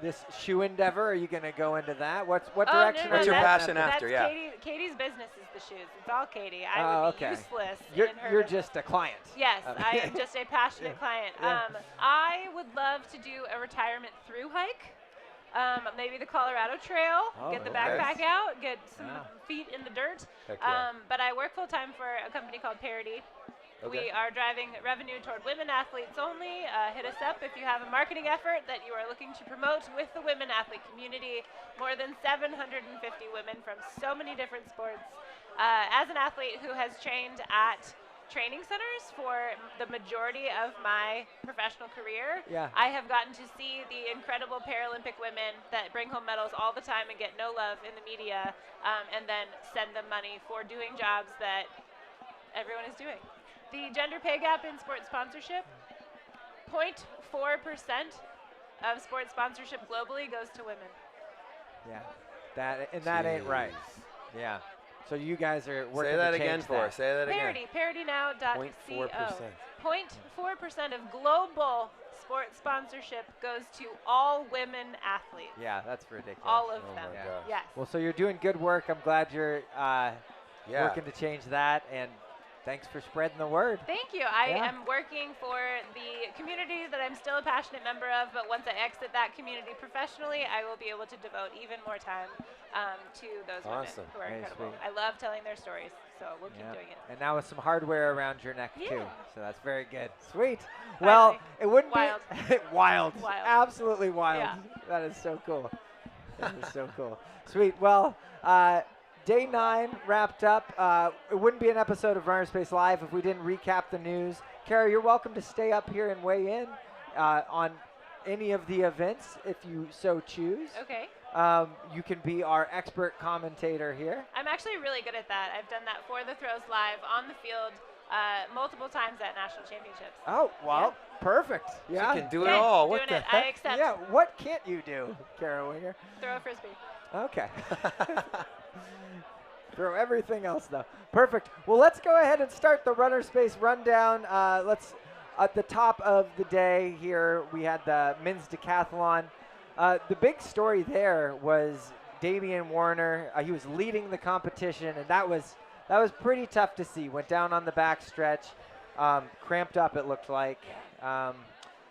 this shoe endeavor? Are you going to go into that? What direction? What's your passion after? That's Katie's business is the shoes. It's all Katie. I would be useless. You're just a client. Yes, I am just a passionate client. I would love to do a retirement through hike. Maybe the Colorado Trail. Get the backpack out. Get some feet in the dirt. But I work full time for a company called Parity. We are driving revenue toward women athletes only. Hit us up if you have a marketing effort that you are looking to promote with the women athlete community. More than 750 women from so many different sports. As an athlete who has trained at training centers for the majority of my professional career, I have gotten to see the incredible Paralympic women that bring home medals all the time and get no love in the media, and then send them money for doing jobs that everyone is doing. The gender pay gap in sports sponsorship, 0.4% of sports sponsorship globally goes to women. Yeah, that ain't right. Yeah. So you guys are working Say that to change again for us. Say that again. ParityNow.co. 0.4% of global sports sponsorship goes to all women athletes. Yeah, that's ridiculous. All of them. Yes. Well, so you're doing good work. I'm glad you're working to change that, and thanks for spreading the word. Thank you. I am working for the community that I'm still a passionate member of, but once I exit that community professionally, I will be able to devote even more time to those Awesome. women who are Very incredible. sweet. I love telling their stories, so we'll keep Yep. doing it. And now with some hardware around your neck too, Yeah. so that's very good. Sweet. Well, it wouldn't Wild. be wild. Wild. Absolutely wild. Yeah. That is so cool. That is so cool. Sweet. Well, day 9 wrapped up. It wouldn't be an episode of RunnerSpace Live if we didn't recap the news. Kara, you're welcome to stay up here and weigh in on any of the events if you so choose. Okay. You can be our expert commentator here. I'm actually really good at that. I've done that for the throws live on the field multiple times at national championships. Oh, well, perfect. Yeah. She can do it all. What Doing the it. I heck? accept. Yeah, what can't you do, Kara Winger? Throw a frisbee. Okay. Throw everything else, though. Perfect. Well, let's go ahead and start the RunnerSpace rundown. Let's at the top of the day here, we had the men's decathlon. The big story there was Damian Warner. He was leading the competition, and that was pretty tough to see. Went down on the back stretch, cramped up it looked like.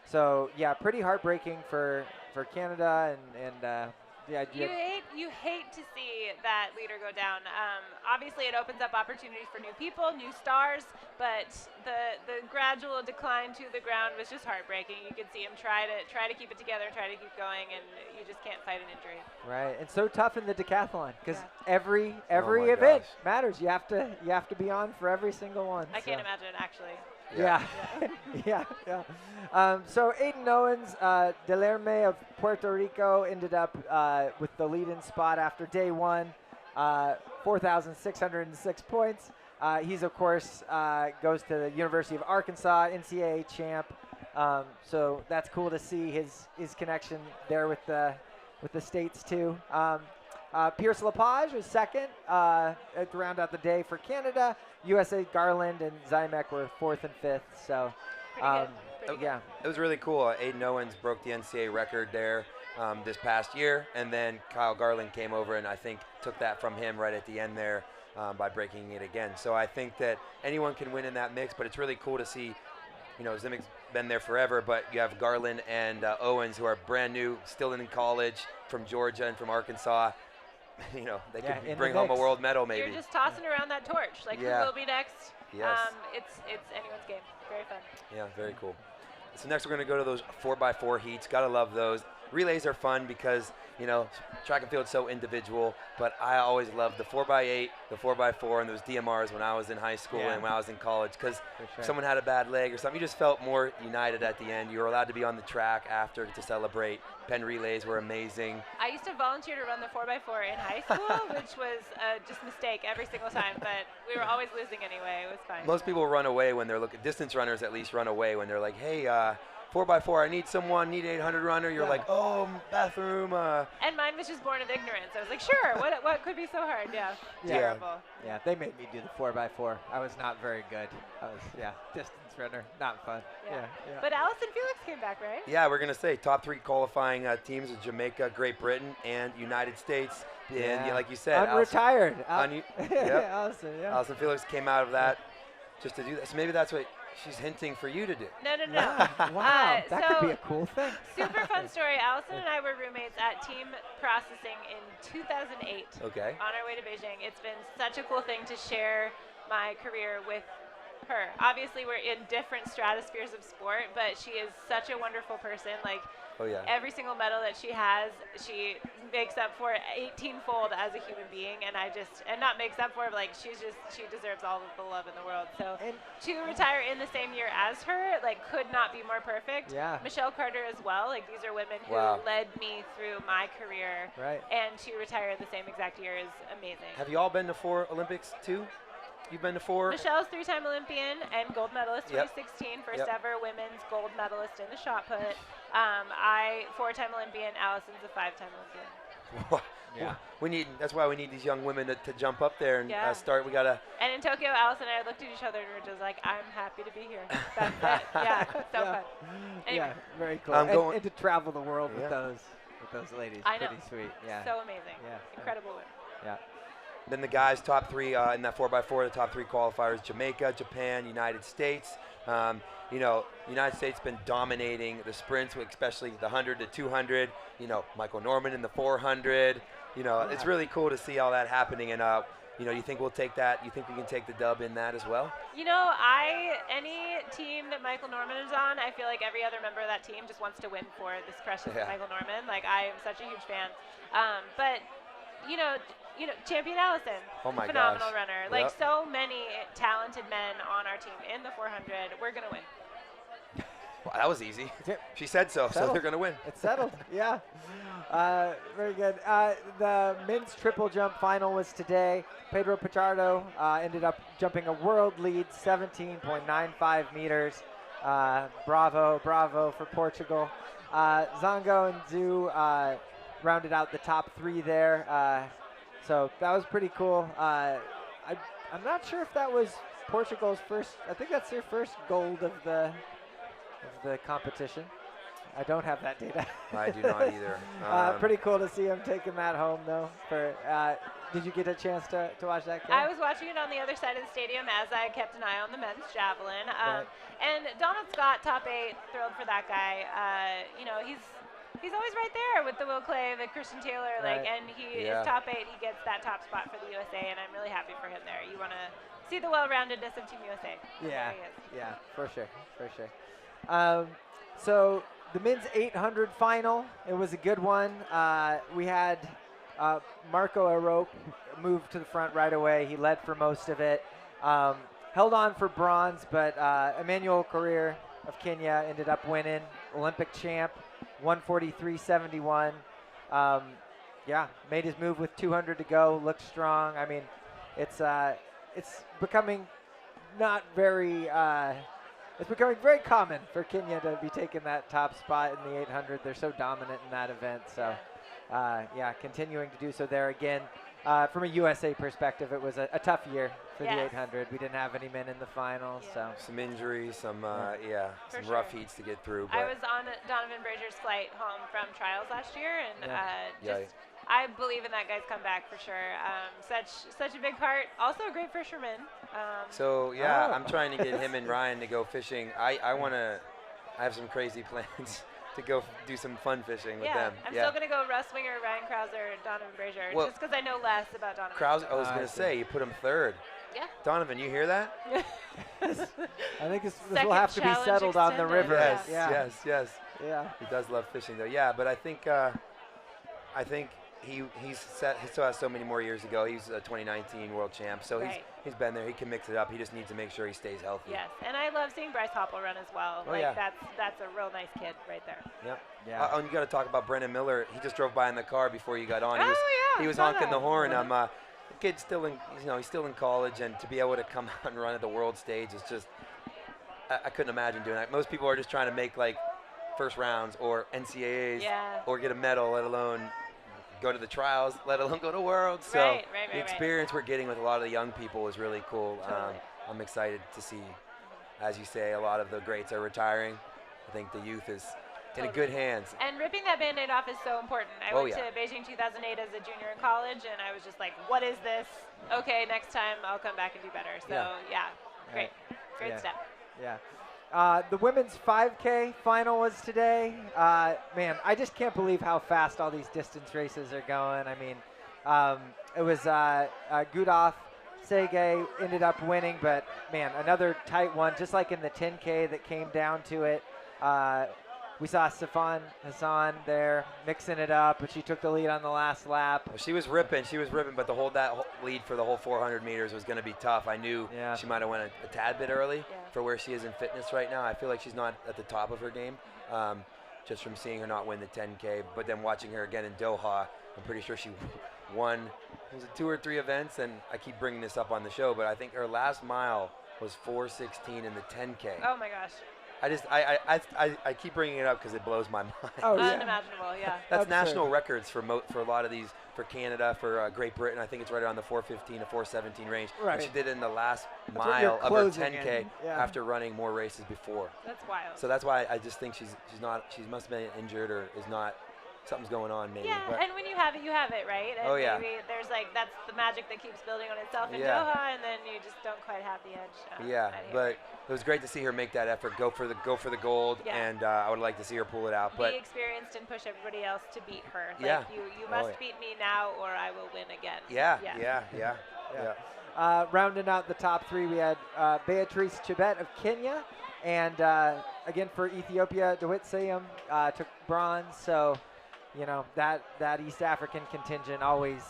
So yeah, pretty heartbreaking for Canada, and yeah. You hate to see that leader go down. Obviously, it opens up opportunities for new people, new stars, but the gradual decline to the ground was just heartbreaking. You could see him try to keep it together, try to keep going, and you just can't fight an injury. Right, and so tough in the decathlon because every my event gosh. matters. You have to be on for every single one. I can't imagine, actually. Yeah, yeah. So Aiden Owens, Delerme of Puerto Rico, ended up with the lead-in spot after day 1, 4,606 points. He's, of course, goes to the University of Arkansas, NCAA champ. So that's cool to see his connection there with the states too. Pierce Lepage was second to round out the day for Canada. USA Garland and Zymek were 4th and 5th. So, yeah. It was really cool. Aiden Owens broke the NCAA record there this past year, and then Kyle Garland came over and I think took that from him right at the end there by breaking it again. So I think that anyone can win in that mix, but it's really cool to see, Zymek's been there forever, but you have Garland and Owens who are brand new, still in college, from Georgia and from Arkansas. They could bring home a world medal maybe. You're just tossing around that torch. Like, who will be next? Yes. It's anyone's game. Very fun. Yeah, very cool. So next we're going to go to those 4x4 heats. Got to love those. Relays are fun because, track and field is so individual, but I always loved the 4x8, the 4x4, and those DMRs when I was in high school and when I was in college because if someone had a bad leg or something, you just felt more united at the end. You were allowed to be on the track after to celebrate. Penn relays were amazing. I used to volunteer to run the 4x4 in high school, which was just a mistake every single time, but we were always losing anyway. It was fine. Most people run away when they're looking, distance runners at least run away when they're like, hey, 4x4, I need 800 runner. You're like, oh, bathroom. And mine was just born of ignorance. I was like, sure, what could be so hard? Yeah, terrible. Yeah, they made me do the 4x4. I was not very good. I was, distance runner, not fun. Yeah. But Allison Felix came back, right? Yeah, we're going to say top 3 qualifying teams of Jamaica, Great Britain, and United States. And like you said, unretired. Allison, Allison Felix came out of that just to do that. So maybe that's what she's hinting for you to do. No. Wow, that could be a cool thing. Super fun story. Allison and I were roommates at Team Processing in 2008. Okay. On our way to Beijing. It's been such a cool thing to share my career with her. Obviously, we're in different stratospheres of sport, but she is such a wonderful person. Like, every single medal that she has, she makes up for 18-fold as a human being, and not makes up for it, but like she deserves all of the love in the world. So to retire in the same year as her, like, could not be more perfect. Yeah. Michelle Carter as well. Like, these are women who led me through my career. Right. And to retire the same exact year is amazing. Have you all been to 4 Olympics too? You've been to 4? Michelle's 3-time Olympian and gold medalist 2016, first ever women's gold medalist in the shot put. I 4-time Olympian, Allison's a 5-time Olympian. That's why we need these young women to jump up there and start. We gotta. And in Tokyo, Allison and I looked at each other and were just like, "I'm happy to be here." That's it. Yeah, so fun. Anyway. Yeah, very cool. And to travel the world with those ladies, I know. pretty sweet. Yeah. So amazing. Yeah. Incredible women. Yeah. Then the guys' top 3 in that 4x4, the top 3 qualifiers: Jamaica, Japan, United States. United States been dominating the sprints, especially the 100 to 200. Michael Norman in the 400. you know, it's really cool to see all that happening. And you know, you think we'll take that? You think we can take the dub in that as well? You know, any team that Michael Norman is on, I feel like every other member of that team just wants to win for this precious Michael Norman. Like, I am such a huge fan. But you know, Champion Allison, phenomenal runner. Like, so many talented men on our team in the 400. We're gonna win. Well, that was easy. She said so, so they're going to win. It's settled, yeah. Very good. The men's triple jump final was today. Pedro Pichardo ended up jumping a world lead, 17.95 meters. Bravo for Portugal. Zango and Zhu rounded out the top 3 there. So that was pretty cool. I'm not sure if that was Portugal's first. I think that's their first gold of the competition. I don't have that data. I do not either. Pretty cool to see him taking that home, though. Did you get a chance to watch that game? I was watching it on the other side of the stadium as I kept an eye on the men's javelin. And Donald Scott, top 8, thrilled for that guy. You know, he's always right there with the Will Clay, the Christian Taylor, and he is top 8. He gets that top spot for the USA, and I'm really happy for him there. You want to see the well-roundedness of Team USA. Yeah, for sure. So the men's 800 final, it was a good one. We had Marco Arope move to the front right away. He led for most of it. Held on for bronze, but Emmanuel Korir of Kenya ended up winning. Olympic champ, 143.71. Made his move with 200 to go. Looked strong. I mean, it's becoming not very. It's becoming very common for Kenya to be taking that top spot in the 800. They're so dominant in that event. So, continuing to do so there again. From a USA perspective, it was a tough year for the 800. We didn't have any men in the finals. So some injuries, some rough heats to get through. But I was on Donovan Brazier's flight home from trials last year, and I believe in that guy's comeback for sure. Such a big part. Also a great fisherman. I'm trying to get him and Ryan to go fishing. I have some crazy plans to go do some fun fishing with them. I'm still going to go Russ Winger, Ryan Krauser, Donovan Brazier, just because I know less about Donovan. Krauser, I was going to say, you put him 3rd. Yeah. Donovan, you hear that? I think this will have to be settled on the river. Yes. Yeah. He does love fishing, though. Yeah, but I think he still has so many more years to go. He's a 2019 world champ, so he's been there. He can mix it up. He just needs to make sure he stays healthy. Yes, and I love seeing Bryce Hoppel run as well. That's a real nice kid right there. Yeah. And you got to talk about Brendan Miller. He just drove by in the car before you got on. He was honking the horn. The kid's still he's still in college, and to be able to come out and run at the world stage is just I couldn't imagine doing that. Most people are just trying to make like first rounds or NCAAs or get a medal, let alone go to the trials, let alone go to Worlds. So the experience we're getting with a lot of the young people is really cool. Totally. I'm excited to see, as you say, a lot of the greats are retiring. I think the youth is in good hands. And ripping that Band-Aid off is so important. I went to Beijing 2008 as a junior in college, and I was just like, what is this? Okay, next time I'll come back and do better. So, great step. Yeah. The women's 5K final was today. Man, I just can't believe how fast all these distance races are going. I mean, it was Gudov Sege ended up winning, but man, another tight one, just like in the 10K that came down to it. We saw Sifan Hassan there mixing it up, but she took the lead on the last lap. Well, she was ripping, but to hold that lead for the whole 400 meters was going to be tough. I knew she might have went a tad bit early for where she is in fitness right now. I feel like she's not at the top of her game, just from seeing her not win the 10K. But then watching her again in Doha, I'm pretty sure she won. Was it 2 or 3 events? And I keep bringing this up on the show, but I think her last mile was 4:16 in the 10K. Oh my gosh. I keep bringing it up because it blows my mind. Unimaginable, That's national records for a lot of these, for Canada, for Great Britain. I think it's right around the 4:15 to 4:17 range. Right. She did it in the last mile of her 10K after running more races before. That's wild. So that's why I just think she must have been injured or is not something's going on maybe. Yeah, But and when you have it, right? And Oh, yeah. maybe there's like, that's the magic that keeps building on itself in Yeah. Doha, and then you just don't quite have the edge. yeah, out here. but it was great to see her make that effort, go for the gold, Yeah. and I would like to see her pull it out. But Be experienced and push everybody else to beat her. Like, Yeah. you Oh, must yeah. beat me now, or I will win again. yeah, Yeah. yeah. Rounding out the top three, we had Beatrice Chebet of Kenya, and again for Ethiopia, DeWitt Sayum took bronze. So, you know, that East African contingent always,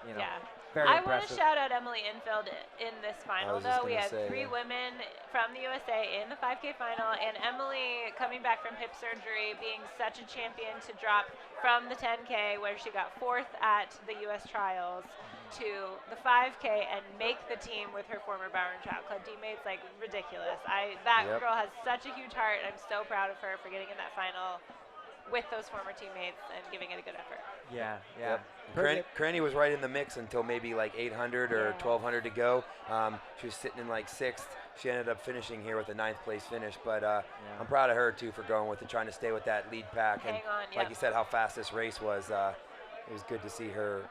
you know, Yeah. very I want to impressive. shout out Emily Infield in this final, was just though. We gonna had say, 3 yeah. women from the USA in the 5K final, and Emily coming back from hip surgery, being such a champion to drop from the 10K, where she got 4th at the US trials, to the 5K and make the team with her former Bowen Trout Club teammates. Like, ridiculous. That Yep. girl has such a huge heart, and I'm so proud of her for getting in that final with those former teammates and giving it a good effort. Yeah, yeah. Yep. Cranny was right in the mix until maybe like 800 or 1200 to go. She was sitting in like 6th. She ended up finishing here with a 9th place finish, but I'm proud of her too for going with it, trying to stay with that lead pack. Hang and on, like yep. you said, how fast this race was. It was good to see her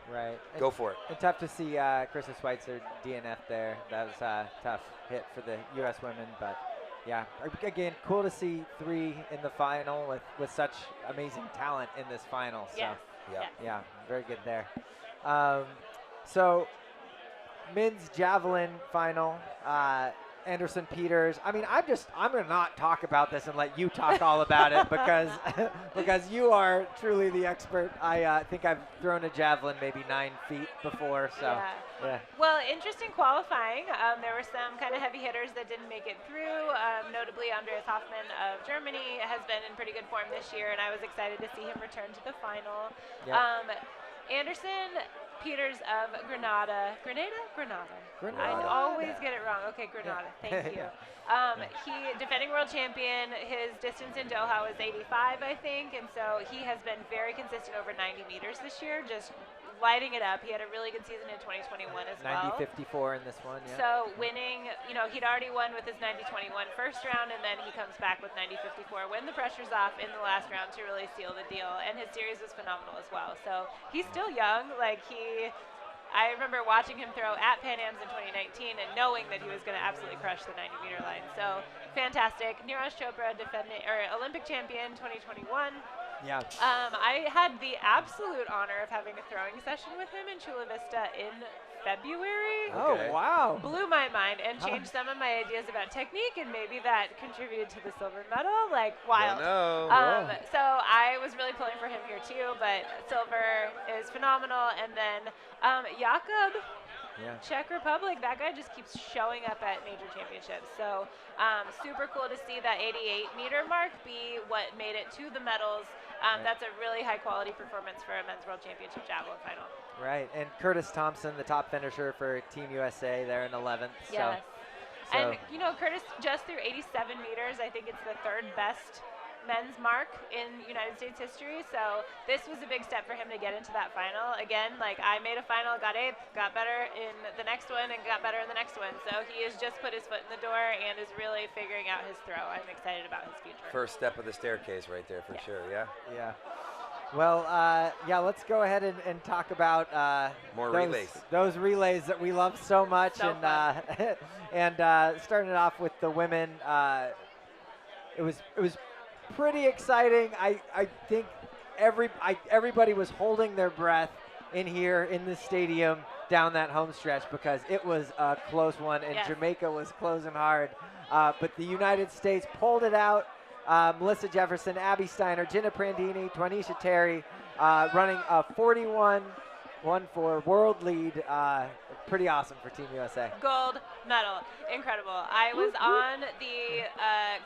Right. go for it. And tough to see Krista Schweitzer DNF there. That was a tough hit for the U.S. women, but yeah, again, cool to see 3 in the final with such amazing talent in this final. So Yes. yeah, very good there. So men's javelin final. Anderson Peters. I mean, I'm going to not talk about this and let you talk all about it because you are truly the expert. I think I've thrown a javelin maybe 9 feet before, so yeah. Well, interesting qualifying. There were some kind of heavy hitters that didn't make it through. Notably, Andreas Hoffmann of Germany has been in pretty good form this year, and I was excited to see him return to the final. Yep. Anderson Peters of Grenada. I always get it wrong. Okay, Grenada. Thank you. He defending world champion. His distance in Doha was 85, I think, and so he has been very consistent over 90 meters this year, just lighting it up. He had a really good season in 2021 as well. 90-54 in this one, yeah. So winning, you know, he'd already won with his 90-21 first round, and then he comes back with 90-54 when the pressure's off in the last round to really seal the deal. And his series was phenomenal as well. So he's still young. Like, I remember watching him throw at Pan Ams in 2019 and knowing that he was going to absolutely crush the 90-meter line. So fantastic. Neeraj Chopra, Olympic champion 2021. Yeah. I had the absolute honor of having a throwing session with him in Chula Vista in February. Oh, wow. Blew my mind and changed some of my ideas about technique, and maybe that contributed to the silver medal. Like, wild. So I was really pulling for him here too, but silver is phenomenal. And then Jakob, Czech Republic, that guy just keeps showing up at major championships. So super cool to see that 88-meter mark be what made it to the medals. That's a really high-quality performance for a men's world championship javelin final. Right, and Curtis Thompson, the top finisher for Team USA, there in 11th. Yes. So And, you know, Curtis just threw 87 meters. I think it's the 3rd best men's mark in United States history. So this was a big step for him to get into that final. Again, like, I made a final, got 8th, got better in the next one, and got better in the next one. So he has just put his foot in the door and is really figuring out his throw. I'm excited about his future. First step of the staircase right there for sure, yeah? Yeah. Well, let's go ahead and talk about More relays. Those relays that we love so much. So and starting it off with the women, it was pretty exciting. I think everybody was holding their breath in here in the stadium down that home stretch because it was a close one, and Jamaica was closing hard. But the United States pulled it out. Melissa Jefferson, Abby Steiner, Jenna Prandini, Twanisha Terry, running a 41-14 world lead. Pretty awesome for Team USA. Gold medal. Incredible. I was on the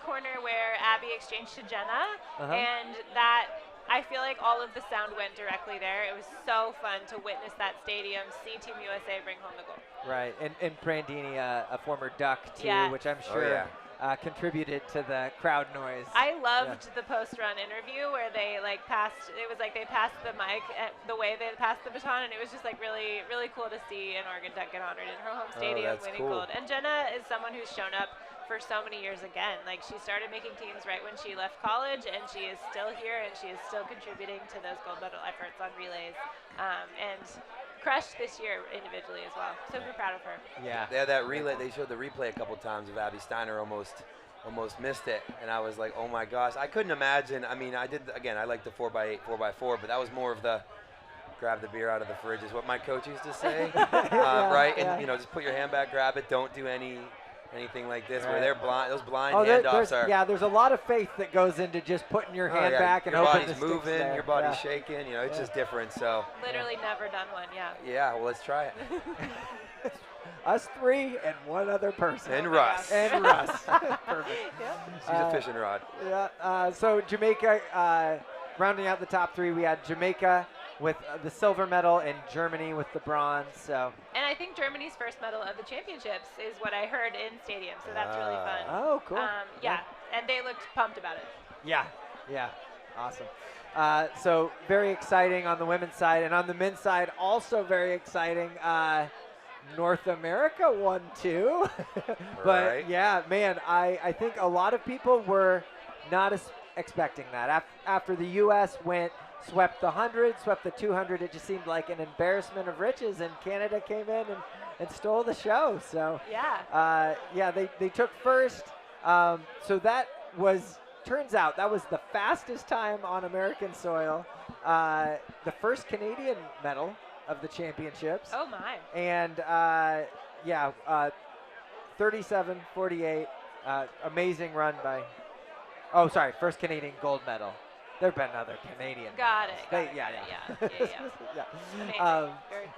corner where Abby exchanged to Jenna, and that, I feel like all of the sound went directly there. It was so fun to witness that stadium, see Team USA bring home the gold. Right, and Prandini, a former Duck too, which I'm sure contributed to the crowd noise. I loved the post-run interview where they passed. It was like they passed the mic the way they passed the baton, and it was just like really, really cool to see an Oregon Duck get honored in her home stadium, winning gold. And Jenna is someone who's shown up for so many years again. Like, she started making teams right when she left college, and she is still here, and she is still contributing to those gold medal efforts on relays, and crushed this year individually as well. Super proud of her. Yeah. They had that relay. They showed the replay a couple times of Abby Steiner almost missed it, and I was like, oh my gosh, I couldn't imagine. I mean, I like the 4x8, 4x4, but that was more of the grab the beer out of the fridge is what my coach used to say, right? And just put your hand back, grab it. Don't do anything like this where they're blind. Those blind handoffs are. Yeah, there's a lot of faith that goes into just putting your hand back and hoping the body's sticks moving, there. your body's shaking. It's just different. So. Literally never done one. Yeah. Yeah. Well, let's try it. Us three and one other person. And Russ. And Russ. Perfect. She's a fishing rod. Yeah. So Jamaica, rounding out the top three, we had Jamaica with the silver medal and Germany with the bronze. So. And I think Germany's first medal of the championships is what I heard in stadium. So that's really fun. Oh, cool. Yeah. And they looked pumped about it. Yeah. Awesome. So very exciting on the women's side, and on the men's side, also very exciting. North America won too. But yeah, man, I think a lot of people were not expecting that. After the U.S. swept the 100, swept the 200, it just seemed like an embarrassment of riches, and Canada came in and stole the show. So they took first. So that turns out that was the fastest time on American soil, the first Canadian medal of the championships. Oh my. And 37-48, amazing run by, first Canadian gold medal. There've been other Canadian. Got medals. it. Yeah.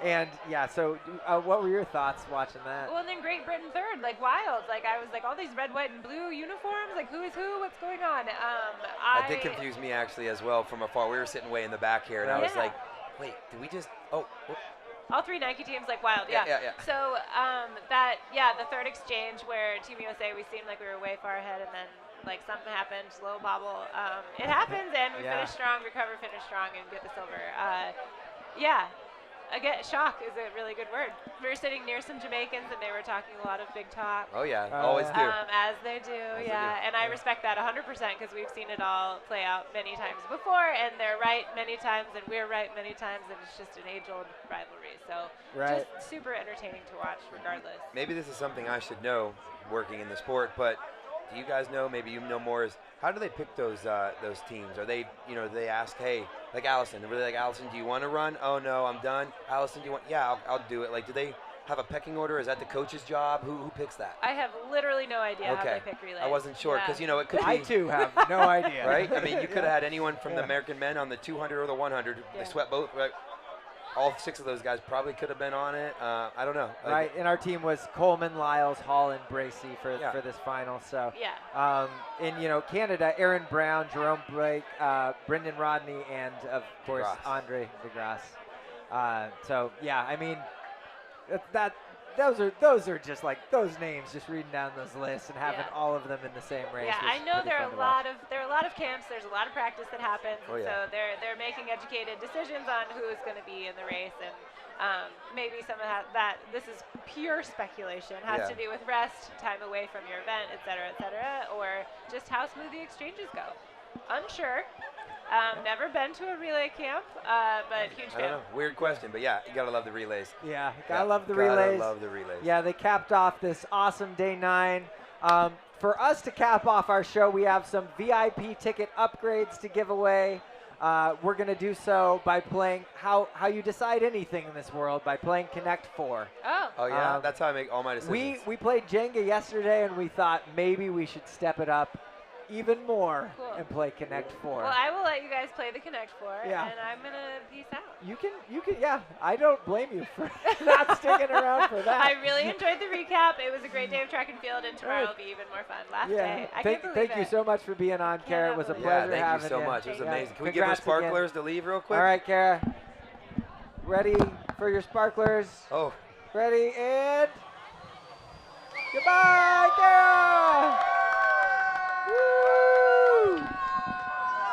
Amazing. So what were your thoughts watching that? Well, and then Great Britain third, like wild. Like I was like, all these red, white, and blue uniforms. Like who is who? What's going on? That did confuse me actually as well from afar. We were sitting way in the back here, and I was like, wait, did we just? All three Nike teams like wild. Yeah. So the third exchange where Team USA, we seemed like we were way far ahead, and then like something happened, slow bobble. It happens, and we finished strong, finish strong, and get the silver. Again, shock is a really good word. We were sitting near some Jamaicans, and they were talking a lot of big talk. Oh yeah, always do. As they do, and I respect that 100% because we've seen it all play out many times before, and they're right many times, and we're right many times, and it's just an age-old rivalry. So just super entertaining to watch, regardless. Maybe this is something I should know, working in the sport, but do you guys know? Maybe you know more. Is how do they pick those teams? Are they, do they ask, hey, like Allison, they're really like, Allison, do you want to run? Oh no, I'm done. Allison, do you want? Yeah, I'll do it. Like, do they have a pecking order? Is that the coach's job? Who picks that? I have literally no idea how they pick relays. I wasn't sure because it could be. I too have no idea. Right? I mean, you could have had anyone from the American men on the 200 or the 100. They swept both. Right? All 6 of those guys probably could have been on it. I don't know. Right, and our team was Coleman, Lyles, Hall, and Bracey for this final. So in Canada, Aaron Brown, Jerome Blake, Brendan Rodney, and of course Andre DeGrasse. I mean those are just like those names. Just reading down those lists and having all of them in the same race. Yeah, I know there are a lot of camps. There's a lot of practice that happens. So they're making educated decisions on who is going to be in the race, and maybe some of that. This is pure speculation. Has to do with rest, time away from your event, et cetera, or just how smooth the exchanges go. Unsure. Never been to a relay camp, but huge fan. I don't know. Weird question, but yeah, you gotta love the relays. Yeah, gotta love the relays. Gotta love the relays. Yeah, they capped off this awesome day 9. For us to cap off our show, we have some VIP ticket upgrades to give away. We're gonna do so by playing how you decide anything in this world by playing Connect 4. Oh yeah, that's how I make all my decisions. We played Jenga yesterday, and we thought maybe we should step it up even more and play Connect 4. Well, I will let you guys play the Connect 4, and I'm going to peace out. You can, I don't blame you for not sticking around for that. I really enjoyed the recap. It was a great day of track and field, and tomorrow will be even more fun. Last day. I can't believe Thank you so much for being on, Kara. It was a pleasure having you. Thank you so much. It was amazing. Can we give our sparklers to leave real quick? All right, Kara. Ready for your sparklers? Oh. Ready, and goodbye, Kara! Woo!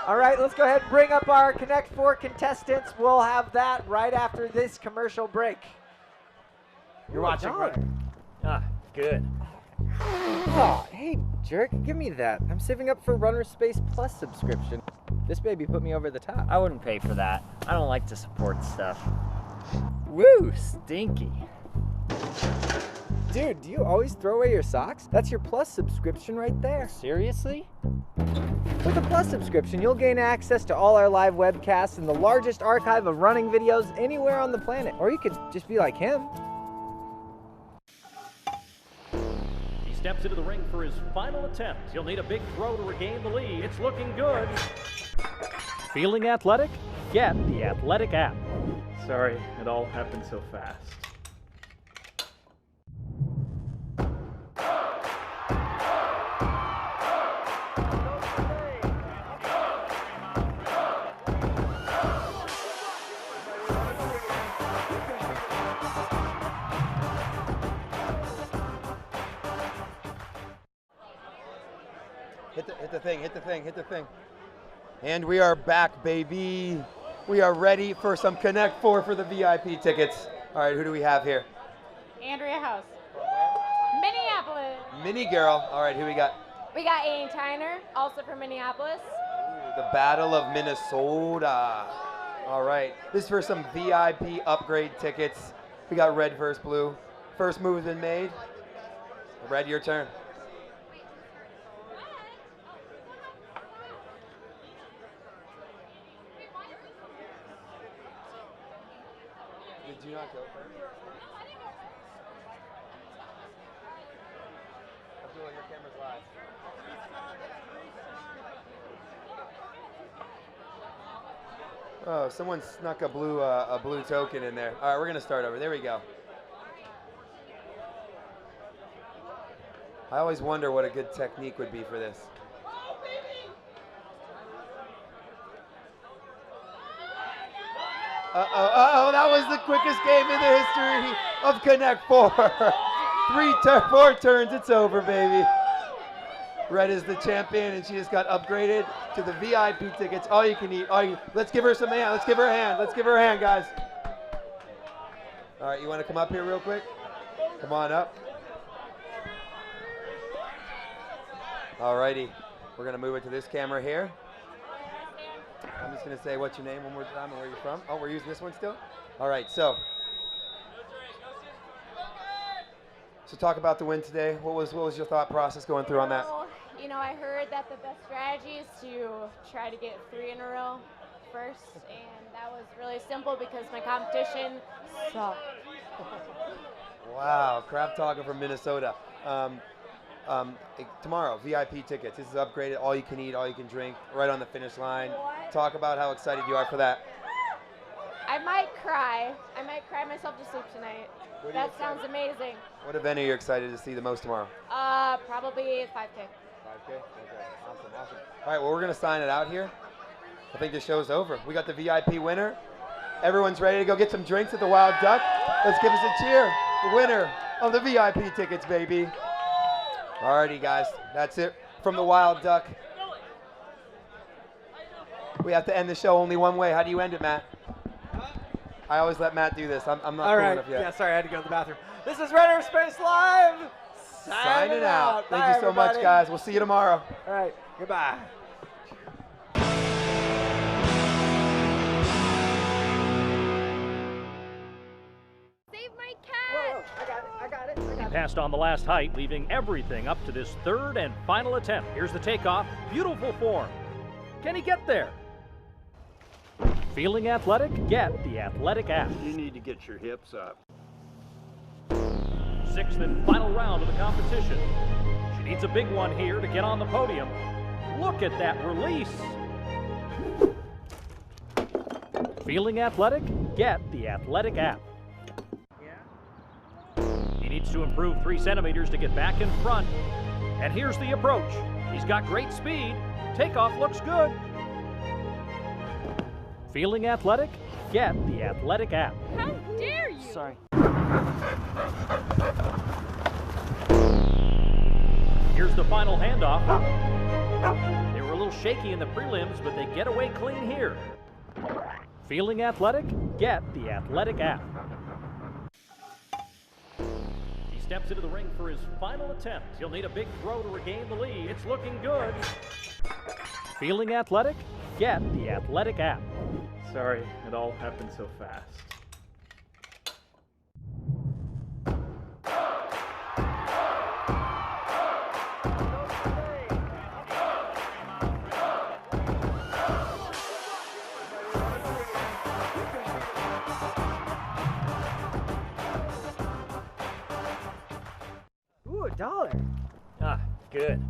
All right, let's go ahead and bring up our Connect 4 contestants. We'll have that right after this commercial break. You're watching Runner. Good. Oh, hey, jerk, give me that. I'm saving up for RunnerSpace Plus subscription. This baby put me over the top. I wouldn't pay for that. I don't like to support stuff. Woo, stinky. Dude, do you always throw away your socks? That's your Plus subscription right there. Seriously? With a Plus subscription, you'll gain access to all our live webcasts and the largest archive of running videos anywhere on the planet. Or you could just be like him. He steps into the ring for his final attempt. He'll need a big throw to regain the lead. It's looking good. Feeling athletic? Get the Athletic app. Sorry, it all happened so fast. Hit the thing. And we are back, baby. We are ready for some Connect 4 for the VIP tickets. All right, who do we have here? Andrea House. Minneapolis. Mini girl. All right, who we got? We got Aiden Tyner, also from Minneapolis. The Battle of Minnesota. All right, this is for some VIP upgrade tickets. We got red versus blue. First move has been made. Red, your turn. Did you not go first? Abdullah, your camera's live. Oh, someone snuck a blue token in there. All right, we're gonna start over. There we go. I always wonder what a good technique would be for this. That was the quickest game in the history of Connect 4. 4 turns, it's over, baby. Red is the champion, and she just got upgraded to the VIP tickets. All you can eat. Let's give her some hand. Let's give her a hand. Let's give her a hand, guys. All right, you want to come up here real quick? Come on up. All righty. We're going to move it to this camera here. I'm just going to say what's your name one more time and where you're from. Oh, we're using this one still? All right, so talk about the win today. What was your thought process going through on that? Well, you know, I heard that the best strategy is to try to get 3 in a row first, and that was really simple because my competition sucked. Wow, crap talking from Minnesota. Tomorrow, VIP tickets. This is upgraded, all you can eat, all you can drink, right on the finish line. What? Talk about how excited you are for that. I might cry. I might cry myself to sleep tonight. That sounds amazing. What event are you excited to see the most tomorrow? Probably 5K. 5K? Okay, awesome. All right, well, we're going to sign it out here. I think the show's over. We got the VIP winner. Everyone's ready to go get some drinks at the Wild Duck. Let's give us a cheer. The winner of the VIP tickets, baby. Alrighty, guys, that's it from the Wild Duck. We have to end the show only one way. How do you end it, Matt? I always let Matt do this. I'm not cool enough yet. Yeah, sorry, I had to go to the bathroom. This is RunnerSpace Live. Signing out. Thank Bye, you so much, everybody. guys. We'll see you tomorrow. All right, goodbye. Save my cat! I got it. He passed on the last height, leaving everything up to this third and final attempt. Here's the takeoff. Beautiful form. Can he get there? Feeling athletic? Get the Athletic app. You need to get your hips up. 6th and final round of the competition. She needs a big one here to get on the podium. Look at that release. Feeling athletic? Get the Athletic app. He needs to improve 3 centimeters to get back in front. And here's the approach. He's got great speed. Takeoff looks good. Feeling athletic? Get the Athletic app. How dare you! Sorry. Here's the final handoff. They were a little shaky in the prelims, but they get away clean here. Feeling athletic? Get the Athletic app. He steps into the ring for his final attempt. He'll need a big throw to regain the lead. It's looking good. Feeling athletic? Get the Athletic app. Sorry, it all happened so fast. Ooh, $1. Ah, good.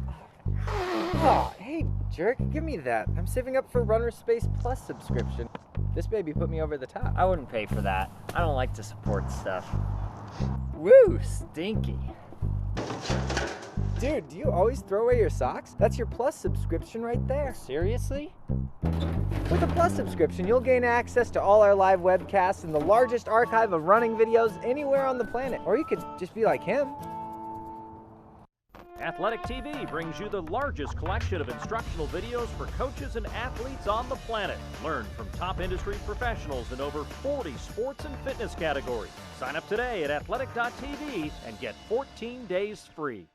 Oh, hey, jerk, give me that. I'm saving up for RunnerSpace Plus subscription. This baby put me over the top. I wouldn't pay for that. I don't like to support stuff. Woo, stinky. Dude, do you always throw away your socks? That's your Plus subscription right there. Seriously? With a Plus subscription, you'll gain access to all our live webcasts and the largest archive of running videos anywhere on the planet. Or you could just be like him. Athletic TV brings you the largest collection of instructional videos for coaches and athletes on the planet. Learn from top industry professionals in over 40 sports and fitness categories. Sign up today at athletic.tv and get 14 days free.